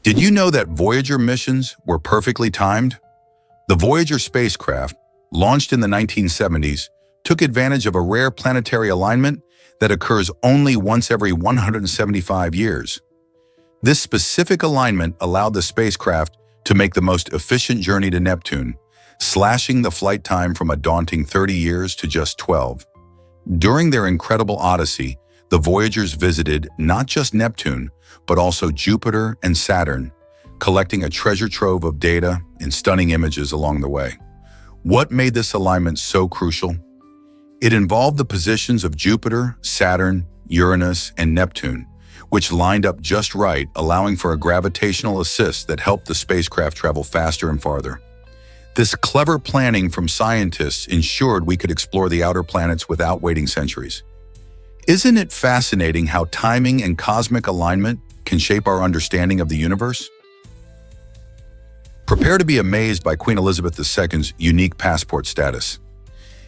Did you know that Voyager missions were perfectly timed? The Voyager spacecraft, launched in the 1970s, took advantage of a rare planetary alignment that occurs only once every 175 years. This specific alignment allowed the spacecraft to make the most efficient journey to Neptune, slashing the flight time from a daunting 30 years to just 12. During their incredible odyssey, the Voyagers visited not just Neptune, but also Jupiter and Saturn, collecting a treasure trove of data and stunning images along the way. What made this alignment so crucial? It involved the positions of Jupiter, Saturn, Uranus, and Neptune, which lined up just right, allowing for a gravitational assist that helped the spacecraft travel faster and farther. This clever planning from scientists ensured we could explore the outer planets without waiting centuries. Isn't it fascinating how timing and cosmic alignment can shape our understanding of the universe? Prepare to be amazed by Queen Elizabeth II's unique passport status.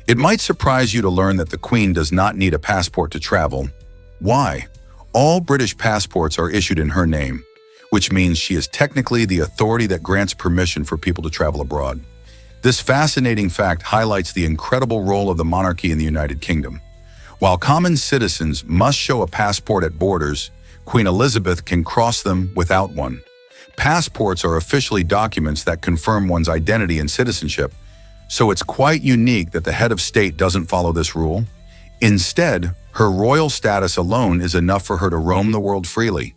It might surprise you to learn that the Queen does not need a passport to travel. Why? All British passports are issued in her name, which means she is technically the authority that grants permission for people to travel abroad. This fascinating fact highlights the incredible role of the monarchy in the United Kingdom. While common citizens must show a passport at borders, Queen Elizabeth can cross them without one. Passports are officially documents that confirm one's identity and citizenship, so it's quite unique that the head of state doesn't follow this rule. Instead, her royal status alone is enough for her to roam the world freely.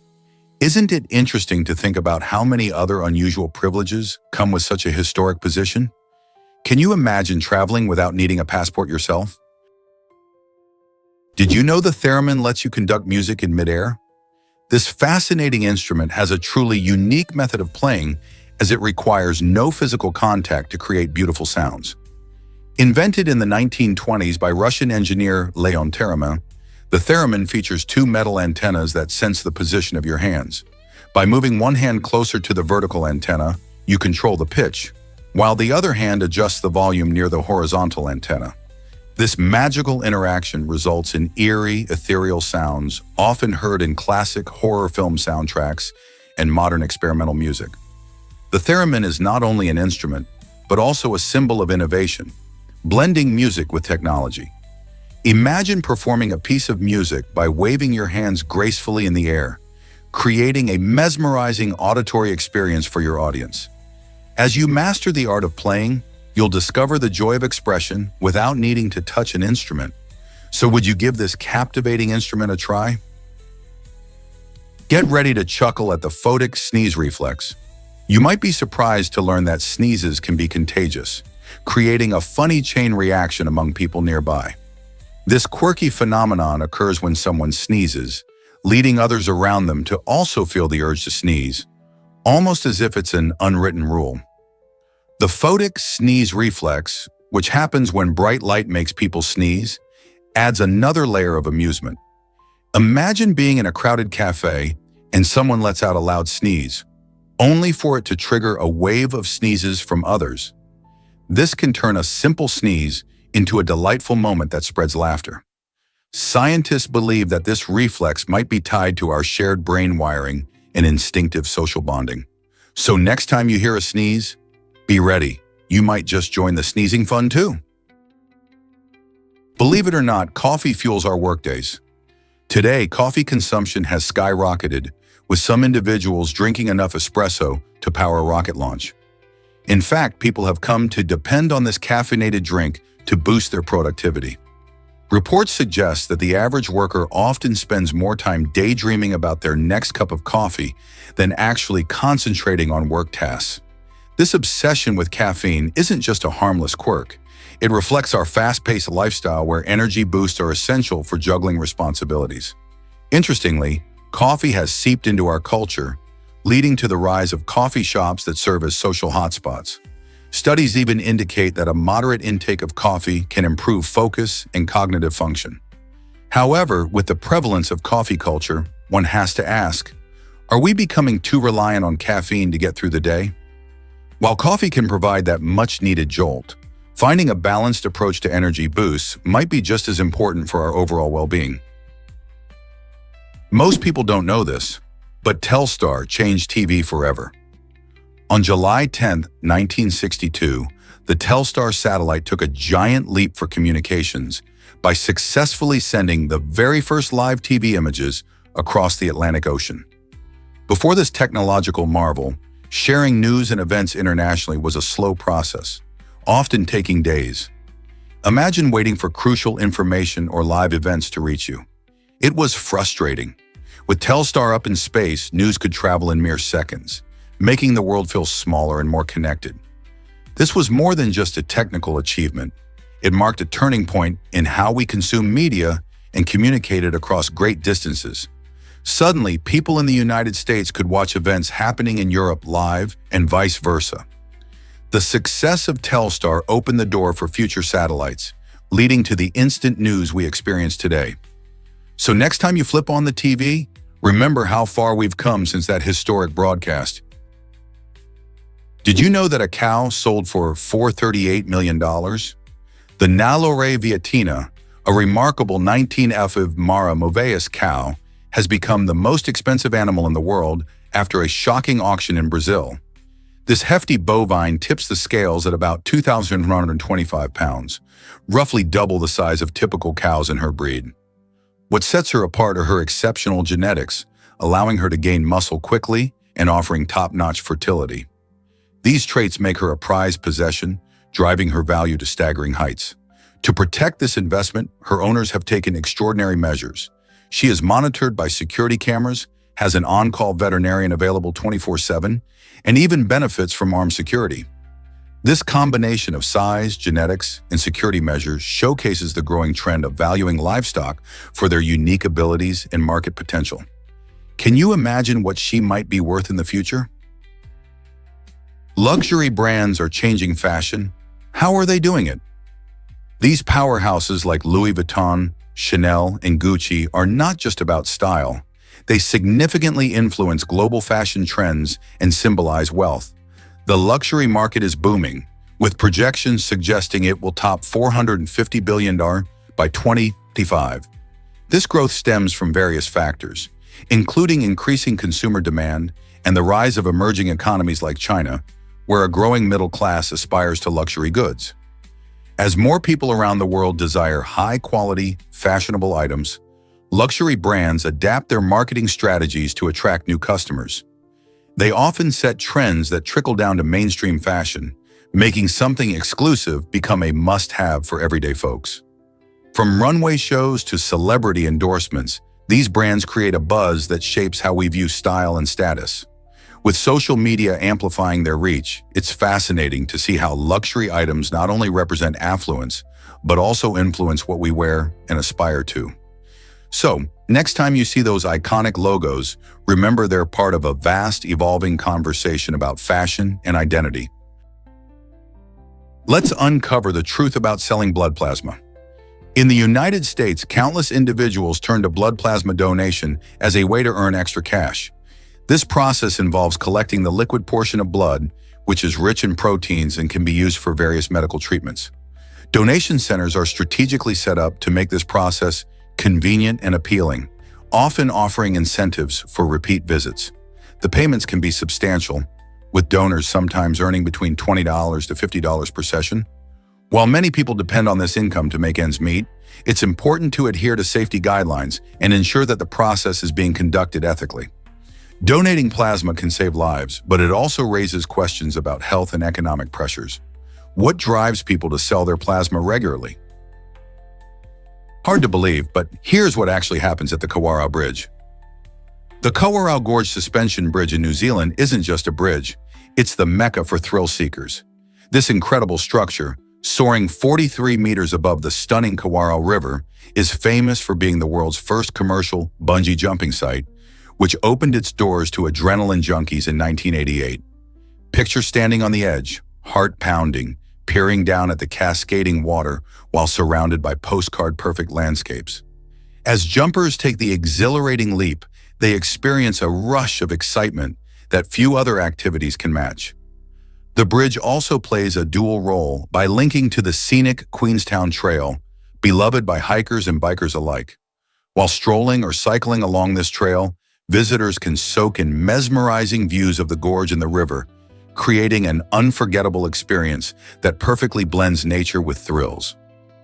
Isn't it interesting to think about how many other unusual privileges come with such a historic position? Can you imagine traveling without needing a passport yourself? Did you know the theremin lets you conduct music in midair? This fascinating instrument has a truly unique method of playing, as it requires no physical contact to create beautiful sounds. Invented in the 1920s by Russian engineer Leon Theremin, the theremin features two metal antennas that sense the position of your hands. By moving one hand closer to the vertical antenna, you control the pitch, while the other hand adjusts the volume near the horizontal antenna. This magical interaction results in eerie, ethereal sounds often heard in classic horror film soundtracks and modern experimental music. The theremin is not only an instrument, but also a symbol of innovation, blending music with technology. Imagine performing a piece of music by waving your hands gracefully in the air, creating a mesmerizing auditory experience for your audience. As you master the art of playing, you'll discover the joy of expression without needing to touch an instrument. So would you give this captivating instrument a try? Get ready to chuckle at the photic sneeze reflex. You might be surprised to learn that sneezes can be contagious, creating a funny chain reaction among people nearby. This quirky phenomenon occurs when someone sneezes, leading others around them to also feel the urge to sneeze, almost as if it's an unwritten rule. The photic sneeze reflex, which happens when bright light makes people sneeze, adds another layer of amusement. Imagine being in a crowded cafe and someone lets out a loud sneeze, only for it to trigger a wave of sneezes from others. This can turn a simple sneeze into a delightful moment that spreads laughter. Scientists believe that this reflex might be tied to our shared brain wiring and instinctive social bonding. So next time you hear a sneeze, be ready. You might just join the sneezing fun too. Believe it or not, coffee fuels our workdays. Today, coffee consumption has skyrocketed, with some individuals drinking enough espresso to power a rocket launch. In fact, people have come to depend on this caffeinated drink to boost their productivity. Reports suggest that the average worker often spends more time daydreaming about their next cup of coffee than actually concentrating on work tasks. This obsession with caffeine isn't just a harmless quirk. It reflects our fast-paced lifestyle where energy boosts are essential for juggling responsibilities. Interestingly, coffee has seeped into our culture, leading to the rise of coffee shops that serve as social hotspots. Studies even indicate that a moderate intake of coffee can improve focus and cognitive function. However, with the prevalence of coffee culture, one has to ask, are we becoming too reliant on caffeine to get through the day? While coffee can provide that much-needed jolt, finding a balanced approach to energy boosts might be just as important for our overall well-being. Most people don't know this, But Telstar changed TV forever. On July 10, 1962, the Telstar satellite took a giant leap for communications by successfully sending the very first live TV images across the Atlantic Ocean. Before this technological marvel, sharing news and events internationally was a slow process, often taking days. Imagine waiting for crucial information or live events to reach you. It was frustrating. With Telstar up in space, news could travel in mere seconds, making the world feel smaller and more connected. This was more than just a technical achievement. It marked a turning point in how we consume media and communicated across great distances. Suddenly, people in the United States could watch events happening in Europe live and vice versa. The success of Telstar opened the door for future satellites, leading to the instant news we experience today. So next time you flip on the TV, remember how far we've come since that historic broadcast. Did you know that a cow sold for $438 million? The Nalore Viatina, a remarkable 19F Mara Gibbs cow, has become the most expensive animal in the world after a shocking auction in Brazil. This hefty bovine tips the scales at about 2,125 pounds, roughly double the size of typical cows in her breed. What sets her apart are her exceptional genetics, allowing her to gain muscle quickly and offering top-notch fertility. These traits make her a prized possession, driving her value to staggering heights. To protect this investment, her owners have taken extraordinary measures. She is monitored by security cameras, has an on-call veterinarian available 24/7, and even benefits from armed security. This combination of size, genetics, and security measures showcases the growing trend of valuing livestock for their unique abilities and market potential. Can you imagine what she might be worth in the future? Luxury brands are changing fashion. How are they doing it? These powerhouses like Louis Vuitton, Chanel, and Gucci are not just about style. They significantly influence global fashion trends and symbolize wealth. The luxury market is booming, with projections suggesting it will top $450 billion by 2025. This growth stems from various factors, including increasing consumer demand and the rise of emerging economies like China, where a growing middle class aspires to luxury goods. As more people around the world desire high-quality, fashionable items, luxury brands adapt their marketing strategies to attract new customers. They often set trends that trickle down to mainstream fashion, making something exclusive become a must-have for everyday folks. From runway shows to celebrity endorsements, these brands create a buzz that shapes how we view style and status. With social media amplifying their reach, it's fascinating to see how luxury items not only represent affluence, but also influence what we wear and aspire to. So, next time you see those iconic logos, remember they're part of a vast, evolving conversation about fashion and identity. Let's uncover the truth about selling blood plasma. In the United States, countless individuals turn to blood plasma donation as a way to earn extra cash. This process involves collecting the liquid portion of blood, which is rich in proteins and can be used for various medical treatments. Donation centers are strategically set up to make this process convenient and appealing, often offering incentives for repeat visits. The payments can be substantial, with donors sometimes earning between $20 to $50 per session. While many people depend on this income to make ends meet, it's important to adhere to safety guidelines and ensure that the process is being conducted ethically. Donating plasma can save lives, but it also raises questions about health and economic pressures. What drives people to sell their plasma regularly? Hard to believe, but here's what actually happens at the Kawarau Bridge. The Kawarau Gorge Suspension Bridge in New Zealand isn't just a bridge, it's the mecca for thrill seekers. This incredible structure, soaring 43 meters above the stunning Kawarau River, is famous for being the world's first commercial bungee jumping site, which opened its doors to adrenaline junkies in 1988. Picture standing on the edge, heart pounding, peering down at the cascading water while surrounded by postcard-perfect landscapes. As jumpers take the exhilarating leap, they experience a rush of excitement that few other activities can match. The bridge also plays a dual role by linking to the scenic Queenstown Trail, beloved by hikers and bikers alike. While strolling or cycling along this trail, visitors can soak in mesmerizing views of the gorge and the river, creating an unforgettable experience that perfectly blends nature with thrills.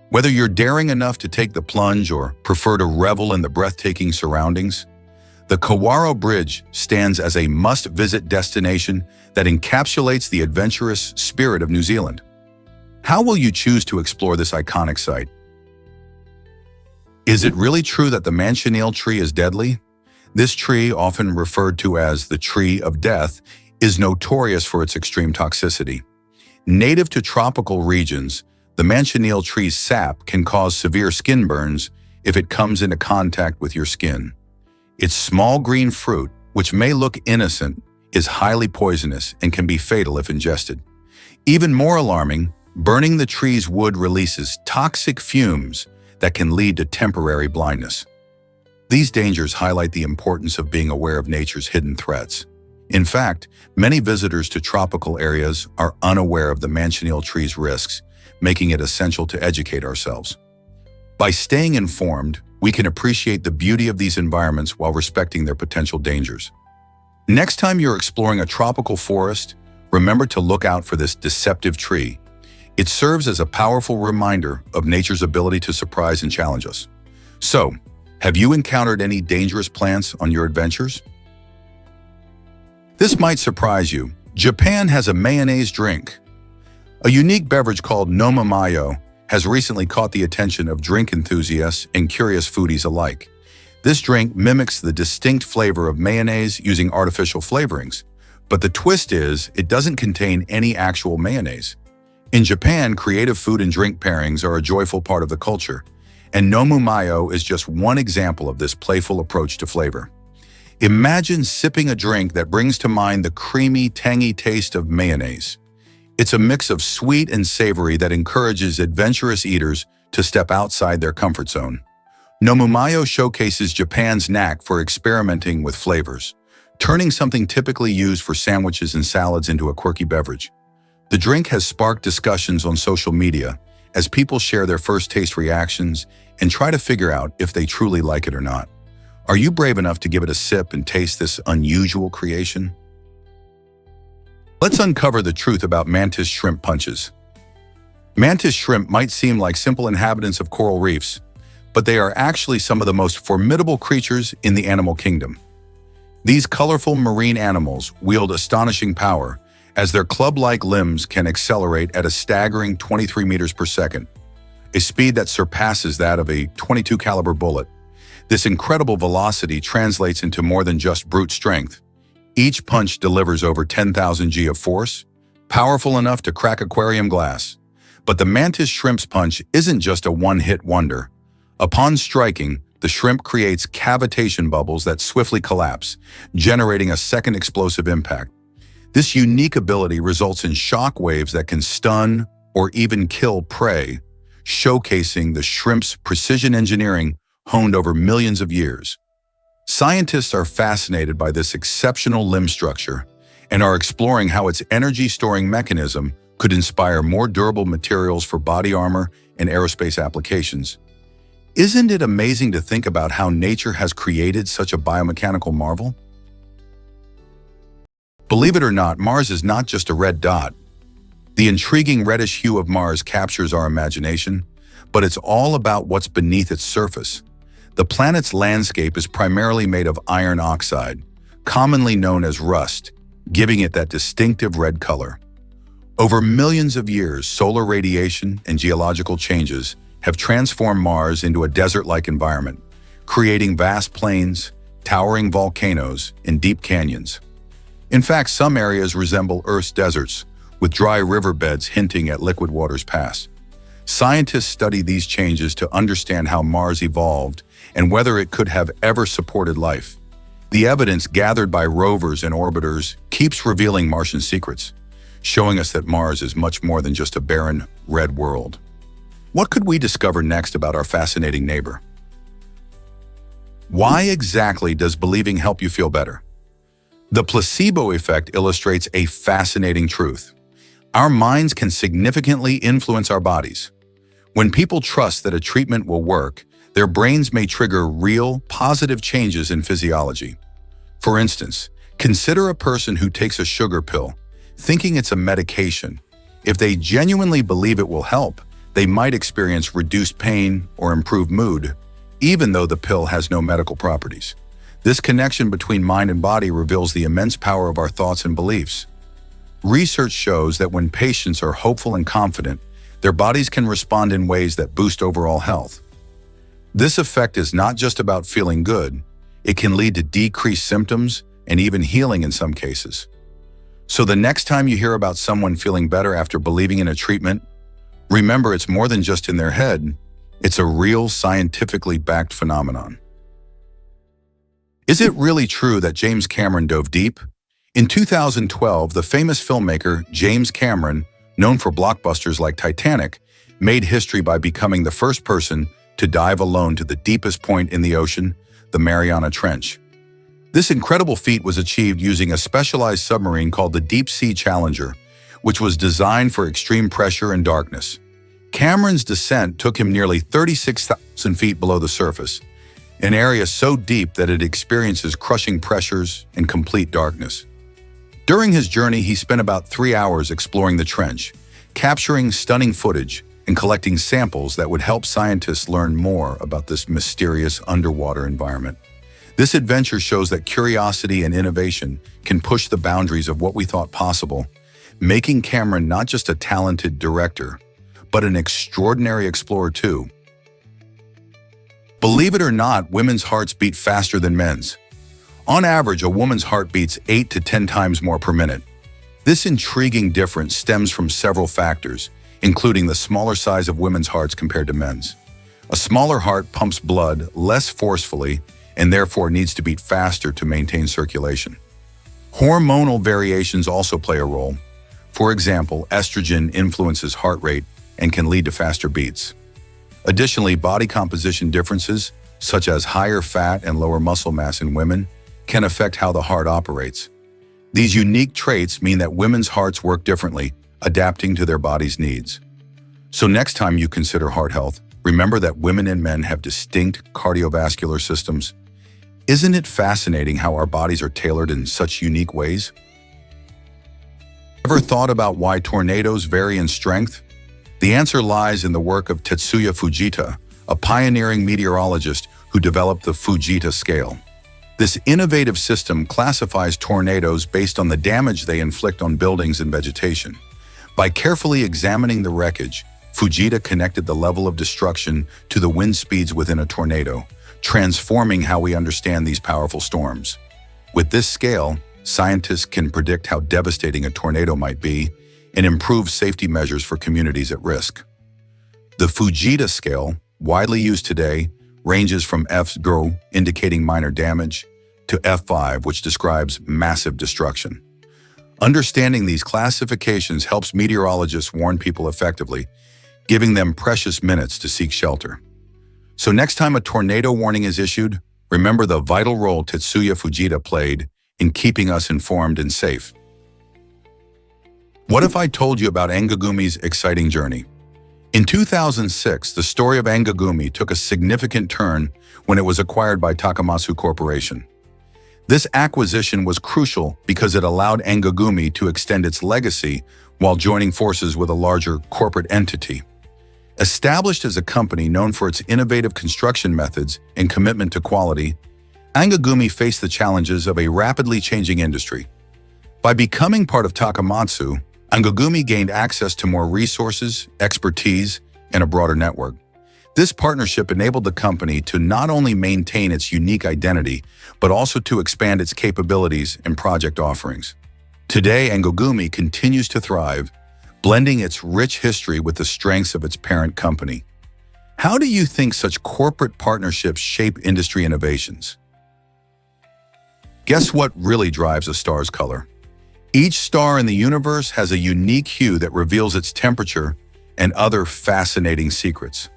Whether you're daring enough to take the plunge or prefer to revel in the breathtaking surroundings, the Kawaro Bridge stands as a must-visit destination that encapsulates the adventurous spirit of New Zealand. How will you choose to explore this iconic site? Is it really true that the manchineel tree is deadly? This tree, often referred to as the tree of death, is notorious for its extreme toxicity. Native to tropical regions, the manchineel tree's sap can cause severe skin burns if it comes into contact with your skin. Its small green fruit, which may look innocent, is highly poisonous and can be fatal if ingested. Even more alarming, burning the tree's wood releases toxic fumes that can lead to temporary blindness. These dangers highlight the importance of being aware of nature's hidden threats. In fact, many visitors to tropical areas are unaware of the manchineel tree's risks, making it essential to educate ourselves. By staying informed, we can appreciate the beauty of these environments while respecting their potential dangers. Next time you're exploring a tropical forest, remember to look out for this deceptive tree. It serves as a powerful reminder of nature's ability to surprise and challenge us. So, have you encountered any dangerous plants on your adventures? This might surprise you. Japan has a mayonnaise drink. A unique beverage called Noma Mayo has recently caught the attention of drink enthusiasts and curious foodies alike. This drink mimics the distinct flavor of mayonnaise using artificial flavorings, but the twist is it doesn't contain any actual mayonnaise. In Japan, creative food and drink pairings are a joyful part of the culture, and Nomu Mayo is just one example of this playful approach to flavor. Imagine sipping a drink that brings to mind the creamy, tangy taste of mayonnaise. It's a mix of sweet and savory that encourages adventurous eaters to step outside their comfort zone. Nomu Mayo showcases Japan's knack for experimenting with flavors, turning something typically used for sandwiches and salads into a quirky beverage. The drink has sparked discussions on social media as people share their first taste reactions and try to figure out if they truly like it or not. Are you brave enough to give it a sip and taste this unusual creation? Let's uncover the truth about mantis shrimp punches. Mantis shrimp might seem like simple inhabitants of coral reefs, but they are actually some of the most formidable creatures in the animal kingdom. These colorful marine animals wield astonishing power, as their club-like limbs can accelerate at a staggering 23 meters per second, a speed that surpasses that of a .22 caliber bullet. This incredible velocity translates into more than just brute strength. Each punch delivers over 10,000 G of force, powerful enough to crack aquarium glass. But the mantis shrimp's punch isn't just a one-hit wonder. Upon striking, the shrimp creates cavitation bubbles that swiftly collapse, generating a second explosive impact. This unique ability results in shock waves that can stun or even kill prey, showcasing the shrimp's precision engineering honed over millions of years. Scientists are fascinated by this exceptional limb structure and are exploring how its energy-storing mechanism could inspire more durable materials for body armor and aerospace applications. Isn't it amazing to think about how nature has created such a biomechanical marvel? Believe it or not, Mars is not just a red dot. The intriguing reddish hue of Mars captures our imagination, but it's all about what's beneath its surface. The planet's landscape is primarily made of iron oxide, commonly known as rust, giving it that distinctive red color. Over millions of years, solar radiation and geological changes have transformed Mars into a desert-like environment, creating vast plains, towering volcanoes, and deep canyons. In fact, some areas resemble Earth's deserts, with dry riverbeds hinting at liquid water's past. Scientists study these changes to understand how Mars evolved and whether it could have ever supported life. The evidence gathered by rovers and orbiters keeps revealing Martian secrets, showing us that Mars is much more than just a barren, red world. What could we discover next about our fascinating neighbor? Why exactly does believing help you feel better? The placebo effect illustrates a fascinating truth. Our minds can significantly influence our bodies. When people trust that a treatment will work, their brains may trigger real, positive changes in physiology. For instance, consider a person who takes a sugar pill, thinking it's a medication. If they genuinely believe it will help, they might experience reduced pain or improved mood, even though the pill has no medical properties. This connection between mind and body reveals the immense power of our thoughts and beliefs. Research shows that when patients are hopeful and confident, their bodies can respond in ways that boost overall health. This effect is not just about feeling good, it can lead to decreased symptoms and even healing in some cases. So the next time you hear about someone feeling better after believing in a treatment, remember it's more than just in their head, it's a real scientifically backed phenomenon. Is it really true that James Cameron dove deep? In 2012, the famous filmmaker James Cameron, known for blockbusters like Titanic, made history by becoming the first person to dive alone to the deepest point in the ocean, the Mariana Trench. This incredible feat was achieved using a specialized submarine called the Deep Sea Challenger, which was designed for extreme pressure and darkness. Cameron's descent took him nearly 36,000 feet below the surface, an area so deep that it experiences crushing pressures and complete darkness. During his journey, he spent about 3 hours exploring the trench, capturing stunning footage and collecting samples that would help scientists learn more about this mysterious underwater environment. This adventure shows that curiosity and innovation can push the boundaries of what we thought possible, making Cameron not just a talented director, but an extraordinary explorer too. Believe it or not, women's hearts beat faster than men's. On average, a woman's heart beats 8 to 10 times more per minute. This intriguing difference stems from several factors, including the smaller size of women's hearts compared to men's. A smaller heart pumps blood less forcefully and therefore needs to beat faster to maintain circulation. Hormonal variations also play a role. For example, estrogen influences heart rate and can lead to faster beats. Additionally, body composition differences, such as higher fat and lower muscle mass in women, can affect how the heart operates. These unique traits mean that women's hearts work differently, adapting to their body's needs. So next time you consider heart health, remember that women and men have distinct cardiovascular systems. Isn't it fascinating how our bodies are tailored in such unique ways? Ever thought about why tornadoes vary in strength? The answer lies in the work of Tetsuya Fujita, a pioneering meteorologist who developed the Fujita scale. This innovative system classifies tornadoes based on the damage they inflict on buildings and vegetation. By carefully examining the wreckage, Fujita connected the level of destruction to the wind speeds within a tornado, transforming how we understand these powerful storms. With this scale, scientists can predict how devastating a tornado might be and improve safety measures for communities at risk. The Fujita scale, widely used today, ranges from F0, indicating minor damage, to F5, which describes massive destruction. Understanding these classifications helps meteorologists warn people effectively, giving them precious minutes to seek shelter. So next time a tornado warning is issued, remember the vital role Tetsuya Fujita played in keeping us informed and safe. What if I told you about Angagumi's exciting journey? In 2006, the story of Angagumi took a significant turn when it was acquired by Takamatsu Corporation. This acquisition was crucial because it allowed Angagumi to extend its legacy while joining forces with a larger corporate entity. Established as a company known for its innovative construction methods and commitment to quality, Angagumi faced the challenges of a rapidly changing industry. By becoming part of Takamatsu, Angagumi gained access to more resources, expertise, and a broader network. This partnership enabled the company to not only maintain its unique identity, but also to expand its capabilities and project offerings. Today, Angagumi continues to thrive, blending its rich history with the strengths of its parent company. How do you think such corporate partnerships shape industry innovations? Guess what really drives a star's color? Each star in the universe has a unique hue that reveals its temperature and other fascinating secrets.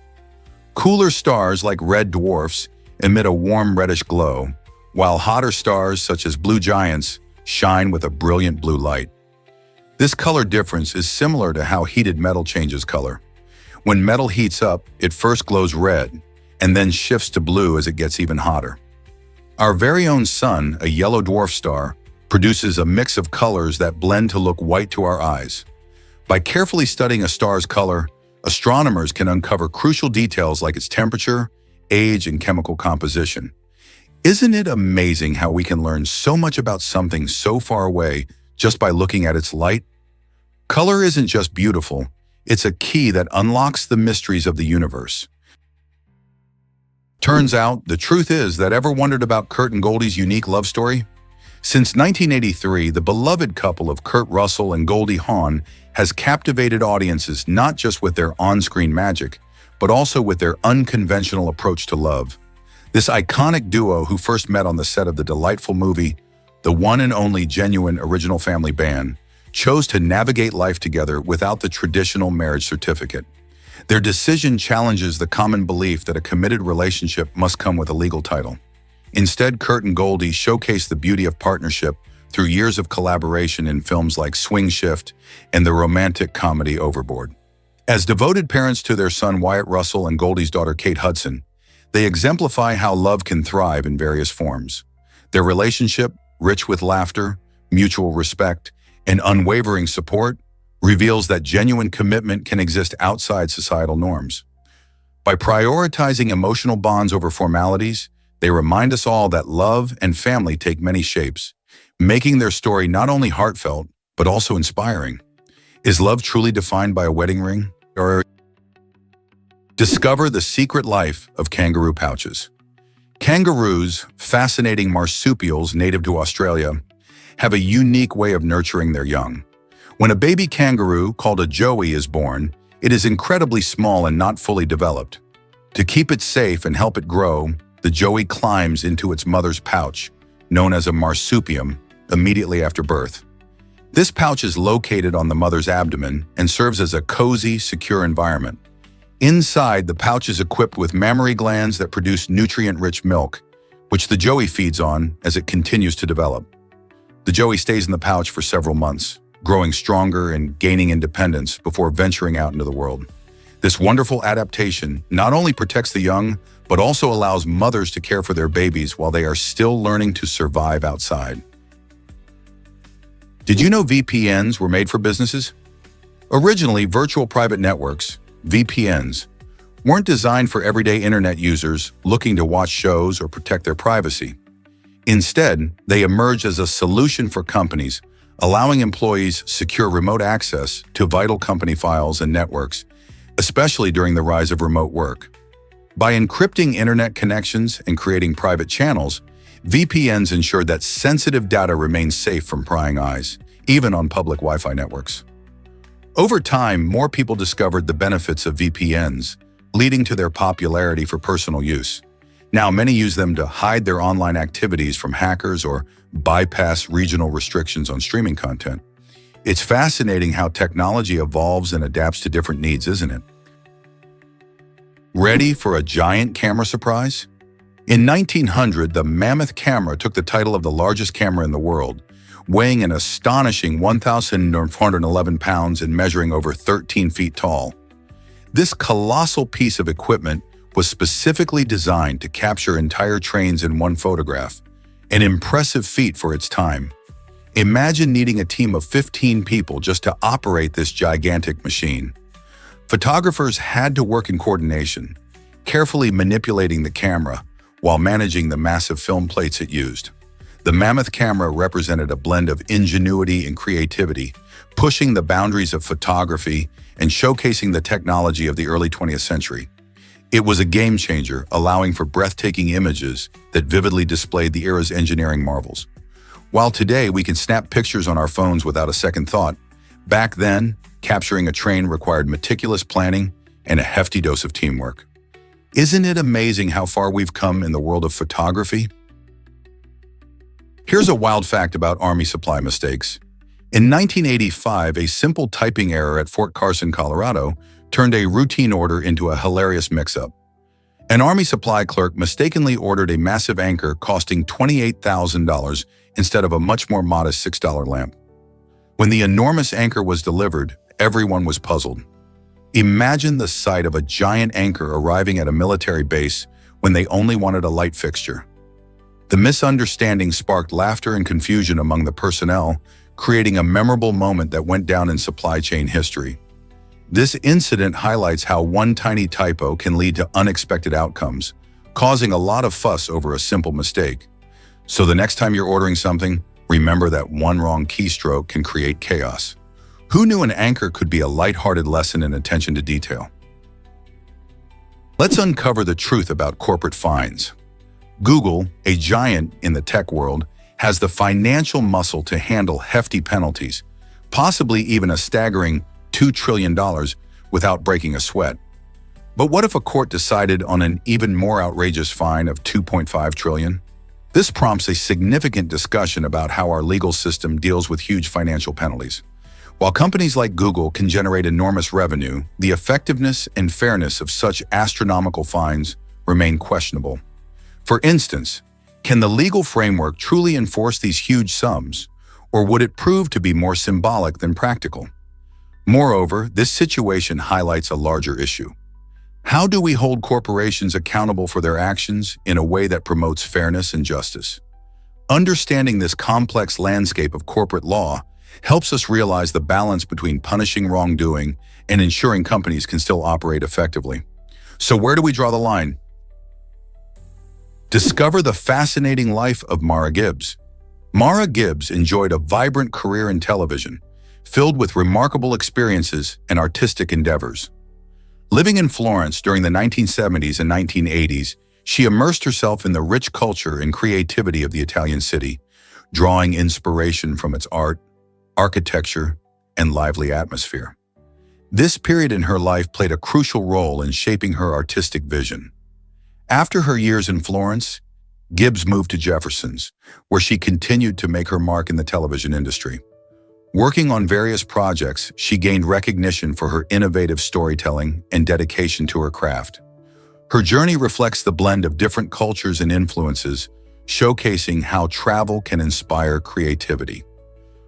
Cooler stars like red dwarfs emit a warm reddish glow, while hotter stars such as blue giants shine with a brilliant blue light. This color difference is similar to how heated metal changes color. When metal heats up, it first glows red and then shifts to blue as it gets even hotter. Our very own sun, a yellow dwarf star, produces a mix of colors that blend to look white to our eyes. By carefully studying a star's color, astronomers can uncover crucial details like its temperature, age, and chemical composition. Isn't it amazing how we can learn so much about something so far away just by looking at its light? Color isn't just beautiful, it's a key that unlocks the mysteries of the universe. Turns out, the truth is that ever wondered about Kurt and Goldie's unique love story? Since 1983, the beloved couple of Kurt Russell and Goldie Hawn has captivated audiences not just with their on-screen magic, but also with their unconventional approach to love. This iconic duo, who first met on the set of the delightful movie, The One and Only Genuine Original Family Band, chose to navigate life together without the traditional marriage certificate. Their decision challenges the common belief that a committed relationship must come with a legal title. Instead, Kurt and Goldie showcase the beauty of partnership through years of collaboration in films like Swing Shift and the romantic comedy Overboard. As devoted parents to their son Wyatt Russell and Goldie's daughter Kate Hudson, they exemplify how love can thrive in various forms. Their relationship, rich with laughter, mutual respect, and unwavering support, reveals that genuine commitment can exist outside societal norms. By prioritizing emotional bonds over formalities, they remind us all that love and family take many shapes, making their story not only heartfelt, but also inspiring. Is love truly defined by a wedding ring? Or discover the secret life of kangaroo pouches. Kangaroos, fascinating marsupials native to Australia, have a unique way of nurturing their young. When a baby kangaroo, called a joey, is born, it is incredibly small and not fully developed. To keep it safe and help it grow, the joey climbs into its mother's pouch, known as a marsupium, immediately after birth. This pouch is located on the mother's abdomen and serves as a cozy, secure environment. Inside, the pouch is equipped with mammary glands that produce nutrient-rich milk, which the joey feeds on as it continues to develop. The joey stays in the pouch for several months, growing stronger and gaining independence before venturing out into the world. This wonderful adaptation not only protects the young, but also allows mothers to care for their babies while they are still learning to survive outside. Did you know VPNs were made for businesses? Originally, virtual private networks, VPNs, weren't designed for everyday internet users looking to watch shows or protect their privacy. Instead, they emerged as a solution for companies, allowing employees secure remote access to vital company files and networks, especially during the rise of remote work. By encrypting internet connections and creating private channels, VPNs ensured that sensitive data remains safe from prying eyes, even on public Wi-Fi networks. Over time, more people discovered the benefits of VPNs, leading to their popularity for personal use. Now, many use them to hide their online activities from hackers or bypass regional restrictions on streaming content. It's fascinating how technology evolves and adapts to different needs, isn't it? Ready for a giant camera surprise? In 1900, the Mammoth camera took the title of the largest camera in the world, weighing an astonishing 1,411 pounds and measuring over 13 feet tall. This colossal piece of equipment was specifically designed to capture entire trains in one photograph, an impressive feat for its time. Imagine needing a team of 15 people just to operate this gigantic machine. Photographers had to work in coordination, carefully manipulating the camera while managing the massive film plates it used. The Mammoth camera represented a blend of ingenuity and creativity, pushing the boundaries of photography and showcasing the technology of the early 20th century. It was a game changer, allowing for breathtaking images that vividly displayed the era's engineering marvels. While today we can snap pictures on our phones without a second thought, back then, capturing a train required meticulous planning and a hefty dose of teamwork. Isn't it amazing how far we've come in the world of photography? Here's a wild fact about Army supply mistakes. In 1985, a simple typing error at Fort Carson, Colorado, turned a routine order into a hilarious mix-up. An Army supply clerk mistakenly ordered a massive anchor costing $28,000 instead of a much more modest $6 lamp. When the enormous anchor was delivered, everyone was puzzled. Imagine the sight of a giant anchor arriving at a military base when they only wanted a light fixture. The misunderstanding sparked laughter and confusion among the personnel, creating a memorable moment that went down in supply chain history. This incident highlights how one tiny typo can lead to unexpected outcomes, causing a lot of fuss over a simple mistake. So the next time you're ordering something, remember that one wrong keystroke can create chaos. Who knew an anchor could be a lighthearted lesson in attention to detail? Let's uncover the truth about corporate fines. Google, a giant in the tech world, has the financial muscle to handle hefty penalties, possibly even a staggering $2 trillion without breaking a sweat. But what if a court decided on an even more outrageous fine of $2.5 trillion? This prompts a significant discussion about how our legal system deals with huge financial penalties. While companies like Google can generate enormous revenue, the effectiveness and fairness of such astronomical fines remain questionable. For instance, can the legal framework truly enforce these huge sums, or would it prove to be more symbolic than practical? Moreover, this situation highlights a larger issue. How do we hold corporations accountable for their actions in a way that promotes fairness and justice? Understanding this complex landscape of corporate law helps us realize the balance between punishing wrongdoing and ensuring companies can still operate effectively. So where do we draw the line? Discover the fascinating life of Mara Gibbs. Mara Gibbs enjoyed a vibrant career in television, filled with remarkable experiences and artistic endeavors. Living in Florence during the 1970s and 1980s, she immersed herself in the rich culture and creativity of the Italian city, drawing inspiration from its art, architecture, and lively atmosphere. This period in her life played a crucial role in shaping her artistic vision. After her years in Florence, Gibbs moved to Jefferson's, where she continued to make her mark in the television industry. Working on various projects, she gained recognition for her innovative storytelling and dedication to her craft. Her journey reflects the blend of different cultures and influences, showcasing how travel can inspire creativity.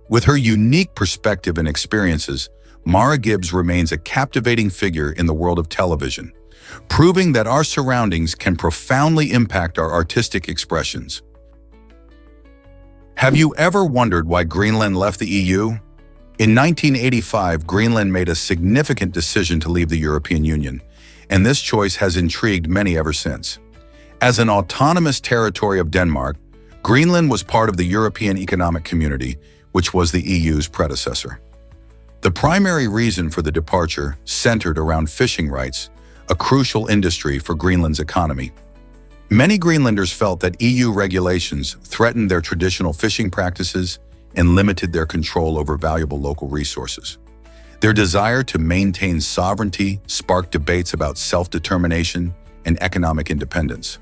With her unique perspective and experiences, Mara Gibbs remains a captivating figure in the world of television, proving that our surroundings can profoundly impact our artistic expressions. Have you ever wondered why Greenland left the EU? In 1985, Greenland made a significant decision to leave the European Union, and this choice has intrigued many ever since. As an autonomous territory of Denmark, Greenland was part of the European Economic Community, which was the EU's predecessor. The primary reason for the departure centered around fishing rights, a crucial industry for Greenland's economy. Many Greenlanders felt that EU regulations threatened their traditional fishing practices and limited their control over valuable local resources. Their desire to maintain sovereignty sparked debates about self-determination and economic independence.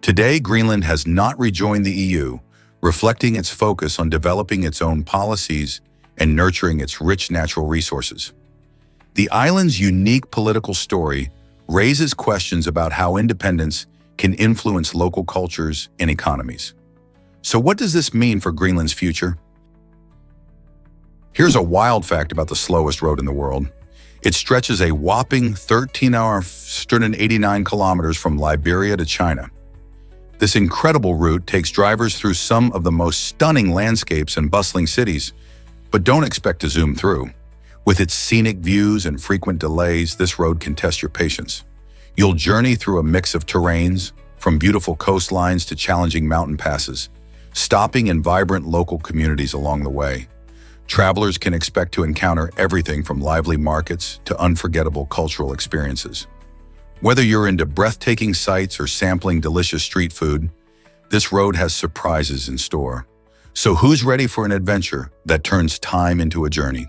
Today, Greenland has not rejoined the EU, reflecting its focus on developing its own policies and nurturing its rich natural resources. The island's unique political story raises questions about how independence can influence local cultures and economies. So what does this mean for Greenland's future? Here's a wild fact about the slowest road in the world. It stretches a whopping 13-hour, kilometers from Liberia to China. This incredible route takes drivers through some of the most stunning landscapes and bustling cities, but don't expect to zoom through. With its scenic views and frequent delays, this road can test your patience. You'll journey through a mix of terrains, from beautiful coastlines to challenging mountain passes, stopping in vibrant local communities along the way. Travelers can expect to encounter everything from lively markets to unforgettable cultural experiences. Whether you're into breathtaking sights or sampling delicious street food, this road has surprises in store. So who's ready for an adventure that turns time into a journey?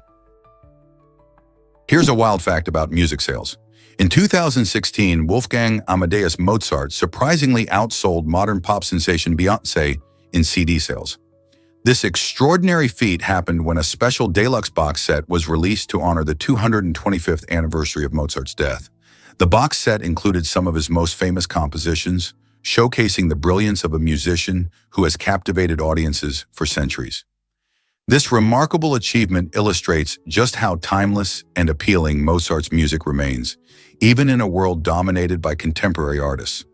Here's a wild fact about music sales. In 2016, Wolfgang Amadeus Mozart surprisingly outsold modern pop sensation Beyoncé in CD sales. This extraordinary feat happened when a special deluxe box set was released to honor the 225th anniversary of Mozart's death. The box set included some of his most famous compositions, showcasing the brilliance of a musician who has captivated audiences for centuries. This remarkable achievement illustrates just how timeless and appealing Mozart's music remains, even in a world dominated by contemporary artists.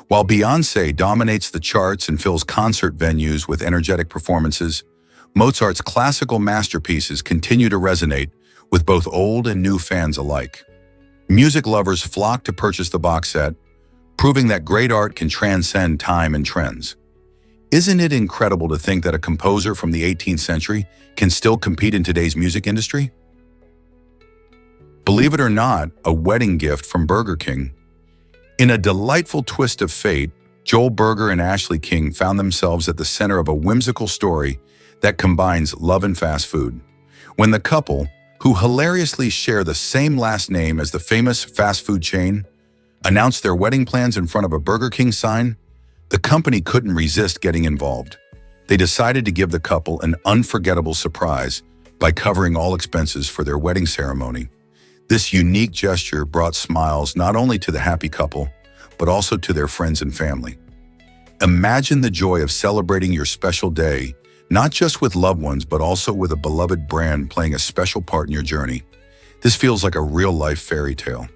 While Beyoncé dominates the charts and fills concert venues with energetic performances, Mozart's classical masterpieces continue to resonate with both old and new fans alike. Music lovers flock to purchase the box set, proving that great art can transcend time and trends. Isn't it incredible to think that a composer from the 18th century can still compete in today's music industry? Believe it or not, a wedding gift from Burger King. In a delightful twist of fate, Joel Berger and Ashley King found themselves at the center of a whimsical story that combines love and fast food. When the couple, who hilariously share the same last name as the famous fast food chain, announced their wedding plans in front of a Burger King sign, the company couldn't resist getting involved. They decided to give the couple an unforgettable surprise by covering all expenses for their wedding ceremony. This unique gesture brought smiles not only to the happy couple, but also to their friends and family. Imagine the joy of celebrating your special day, not just with loved ones, but also with a beloved brand playing a special part in your journey. This feels like a real-life fairy tale,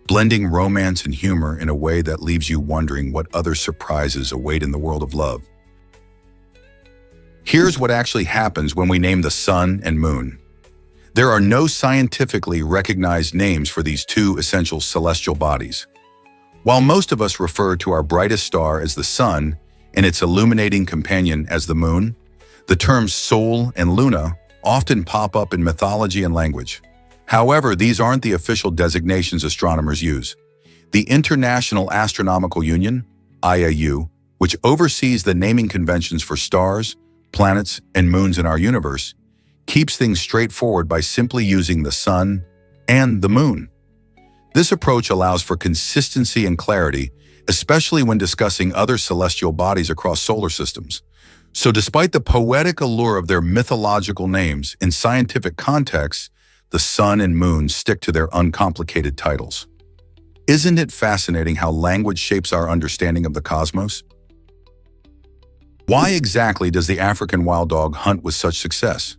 blending romance and humor in a way that leaves you wondering what other surprises await in the world of love. Here's what actually happens when we name the sun and moon. There are no scientifically recognized names for these two essential celestial bodies. While most of us refer to our brightest star as the sun and its illuminating companion as the moon, the terms Sol and Luna often pop up in mythology and language. However, these aren't the official designations astronomers use. The International Astronomical Union, IAU, which oversees the naming conventions for stars, planets, and moons in our universe, keeps things straightforward by simply using the sun and the moon. This approach allows for consistency and clarity, especially when discussing other celestial bodies across solar systems. So despite the poetic allure of their mythological names, in scientific contexts, the sun and moon stick to their uncomplicated titles. Isn't it fascinating how language shapes our understanding of the cosmos? Why exactly does the African wild dog hunt with such success?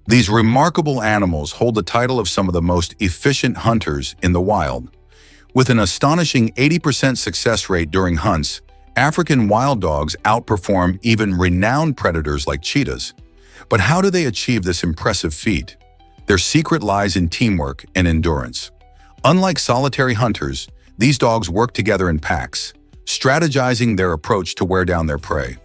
These remarkable animals hold the title of some of the most efficient hunters in the wild. With an astonishing 80% success rate during hunts, African wild dogs outperform even renowned predators like cheetahs. But how do they achieve this impressive feat? Their secret lies in teamwork and endurance. Unlike solitary hunters, these dogs work together in packs, strategizing their approach to wear down their prey.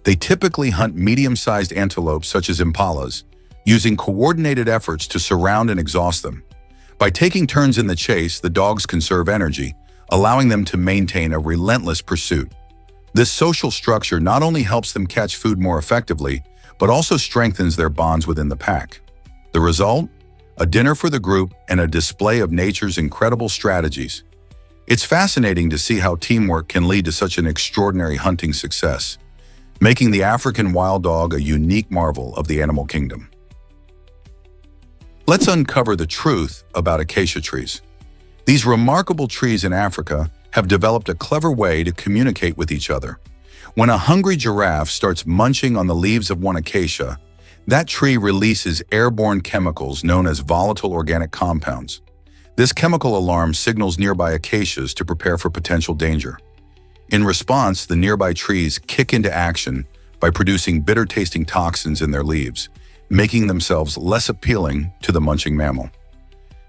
They typically hunt medium-sized antelopes such as impalas, using coordinated efforts to surround and exhaust them. By taking turns in the chase, the dogs conserve energy, allowing them to maintain a relentless pursuit. This social structure not only helps them catch food more effectively, but also strengthens their bonds within the pack. The result? A dinner for the group and a display of nature's incredible strategies. It's fascinating to see how teamwork can lead to such an extraordinary hunting success, making the African wild dog a unique marvel of the animal kingdom. Let's uncover the truth about acacia trees. These remarkable trees in Africa have developed a clever way to communicate with each other. When a hungry giraffe starts munching on the leaves of one acacia, that tree releases airborne chemicals known as volatile organic compounds. This chemical alarm signals nearby acacias to prepare for potential danger. In response, the nearby trees kick into action by producing bitter-tasting toxins in their leaves, making themselves less appealing to the munching mammal.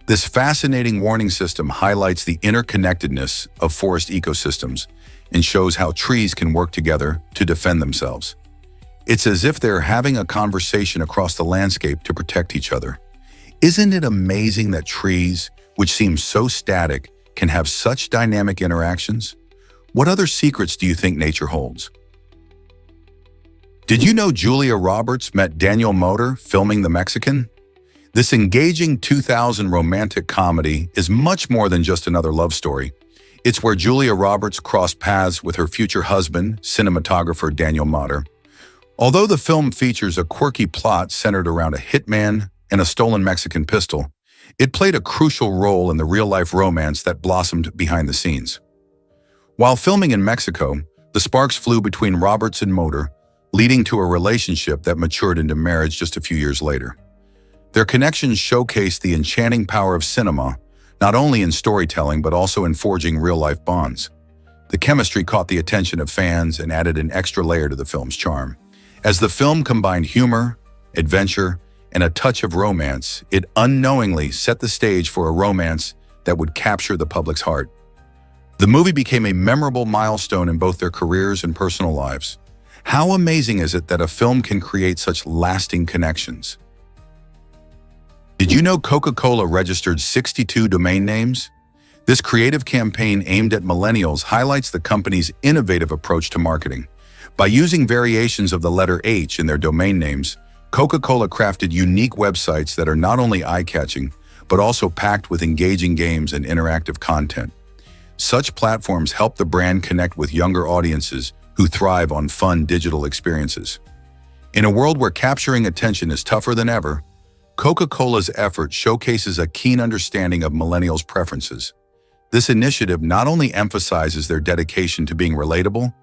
This fascinating warning system highlights the interconnectedness of forest ecosystems and shows how trees can work together to defend themselves. It's as if they're having a conversation across the landscape to protect each other. Isn't it amazing that trees, which seem so static, can have such dynamic interactions? What other secrets do you think nature holds? Did you know Julia Roberts met Daniel Moder filming The Mexican? This engaging 2000 romantic comedy is much more than just another love story. It's where Julia Roberts crossed paths with her future husband, cinematographer Daniel Moder. Although the film features a quirky plot centered around a hitman and a stolen Mexican pistol, it played a crucial role in the real-life romance that blossomed behind the scenes. While filming in Mexico, the sparks flew between Roberts and Moder, leading to a relationship that matured into marriage just a few years later. Their connections showcased the enchanting power of cinema, not only in storytelling but also in forging real-life bonds. The chemistry caught the attention of fans and added an extra layer to the film's charm. As the film combined humor, adventure, and a touch of romance, it unknowingly set the stage for a romance that would capture the public's heart. The movie became a memorable milestone in both their careers and personal lives. How amazing is it that a film can create such lasting connections? Did you know Coca-Cola registered 62 domain names? This creative campaign aimed at millennials highlights the company's innovative approach to marketing. By using variations of the letter H in their domain names, Coca-Cola crafted unique websites that are not only eye-catching, but also packed with engaging games and interactive content. Such platforms help the brand connect with younger audiences who thrive on fun digital experiences. In a world where capturing attention is tougher than ever, Coca-Cola's effort showcases a keen understanding of millennials' preferences. This initiative not only emphasizes their dedication to being relatable,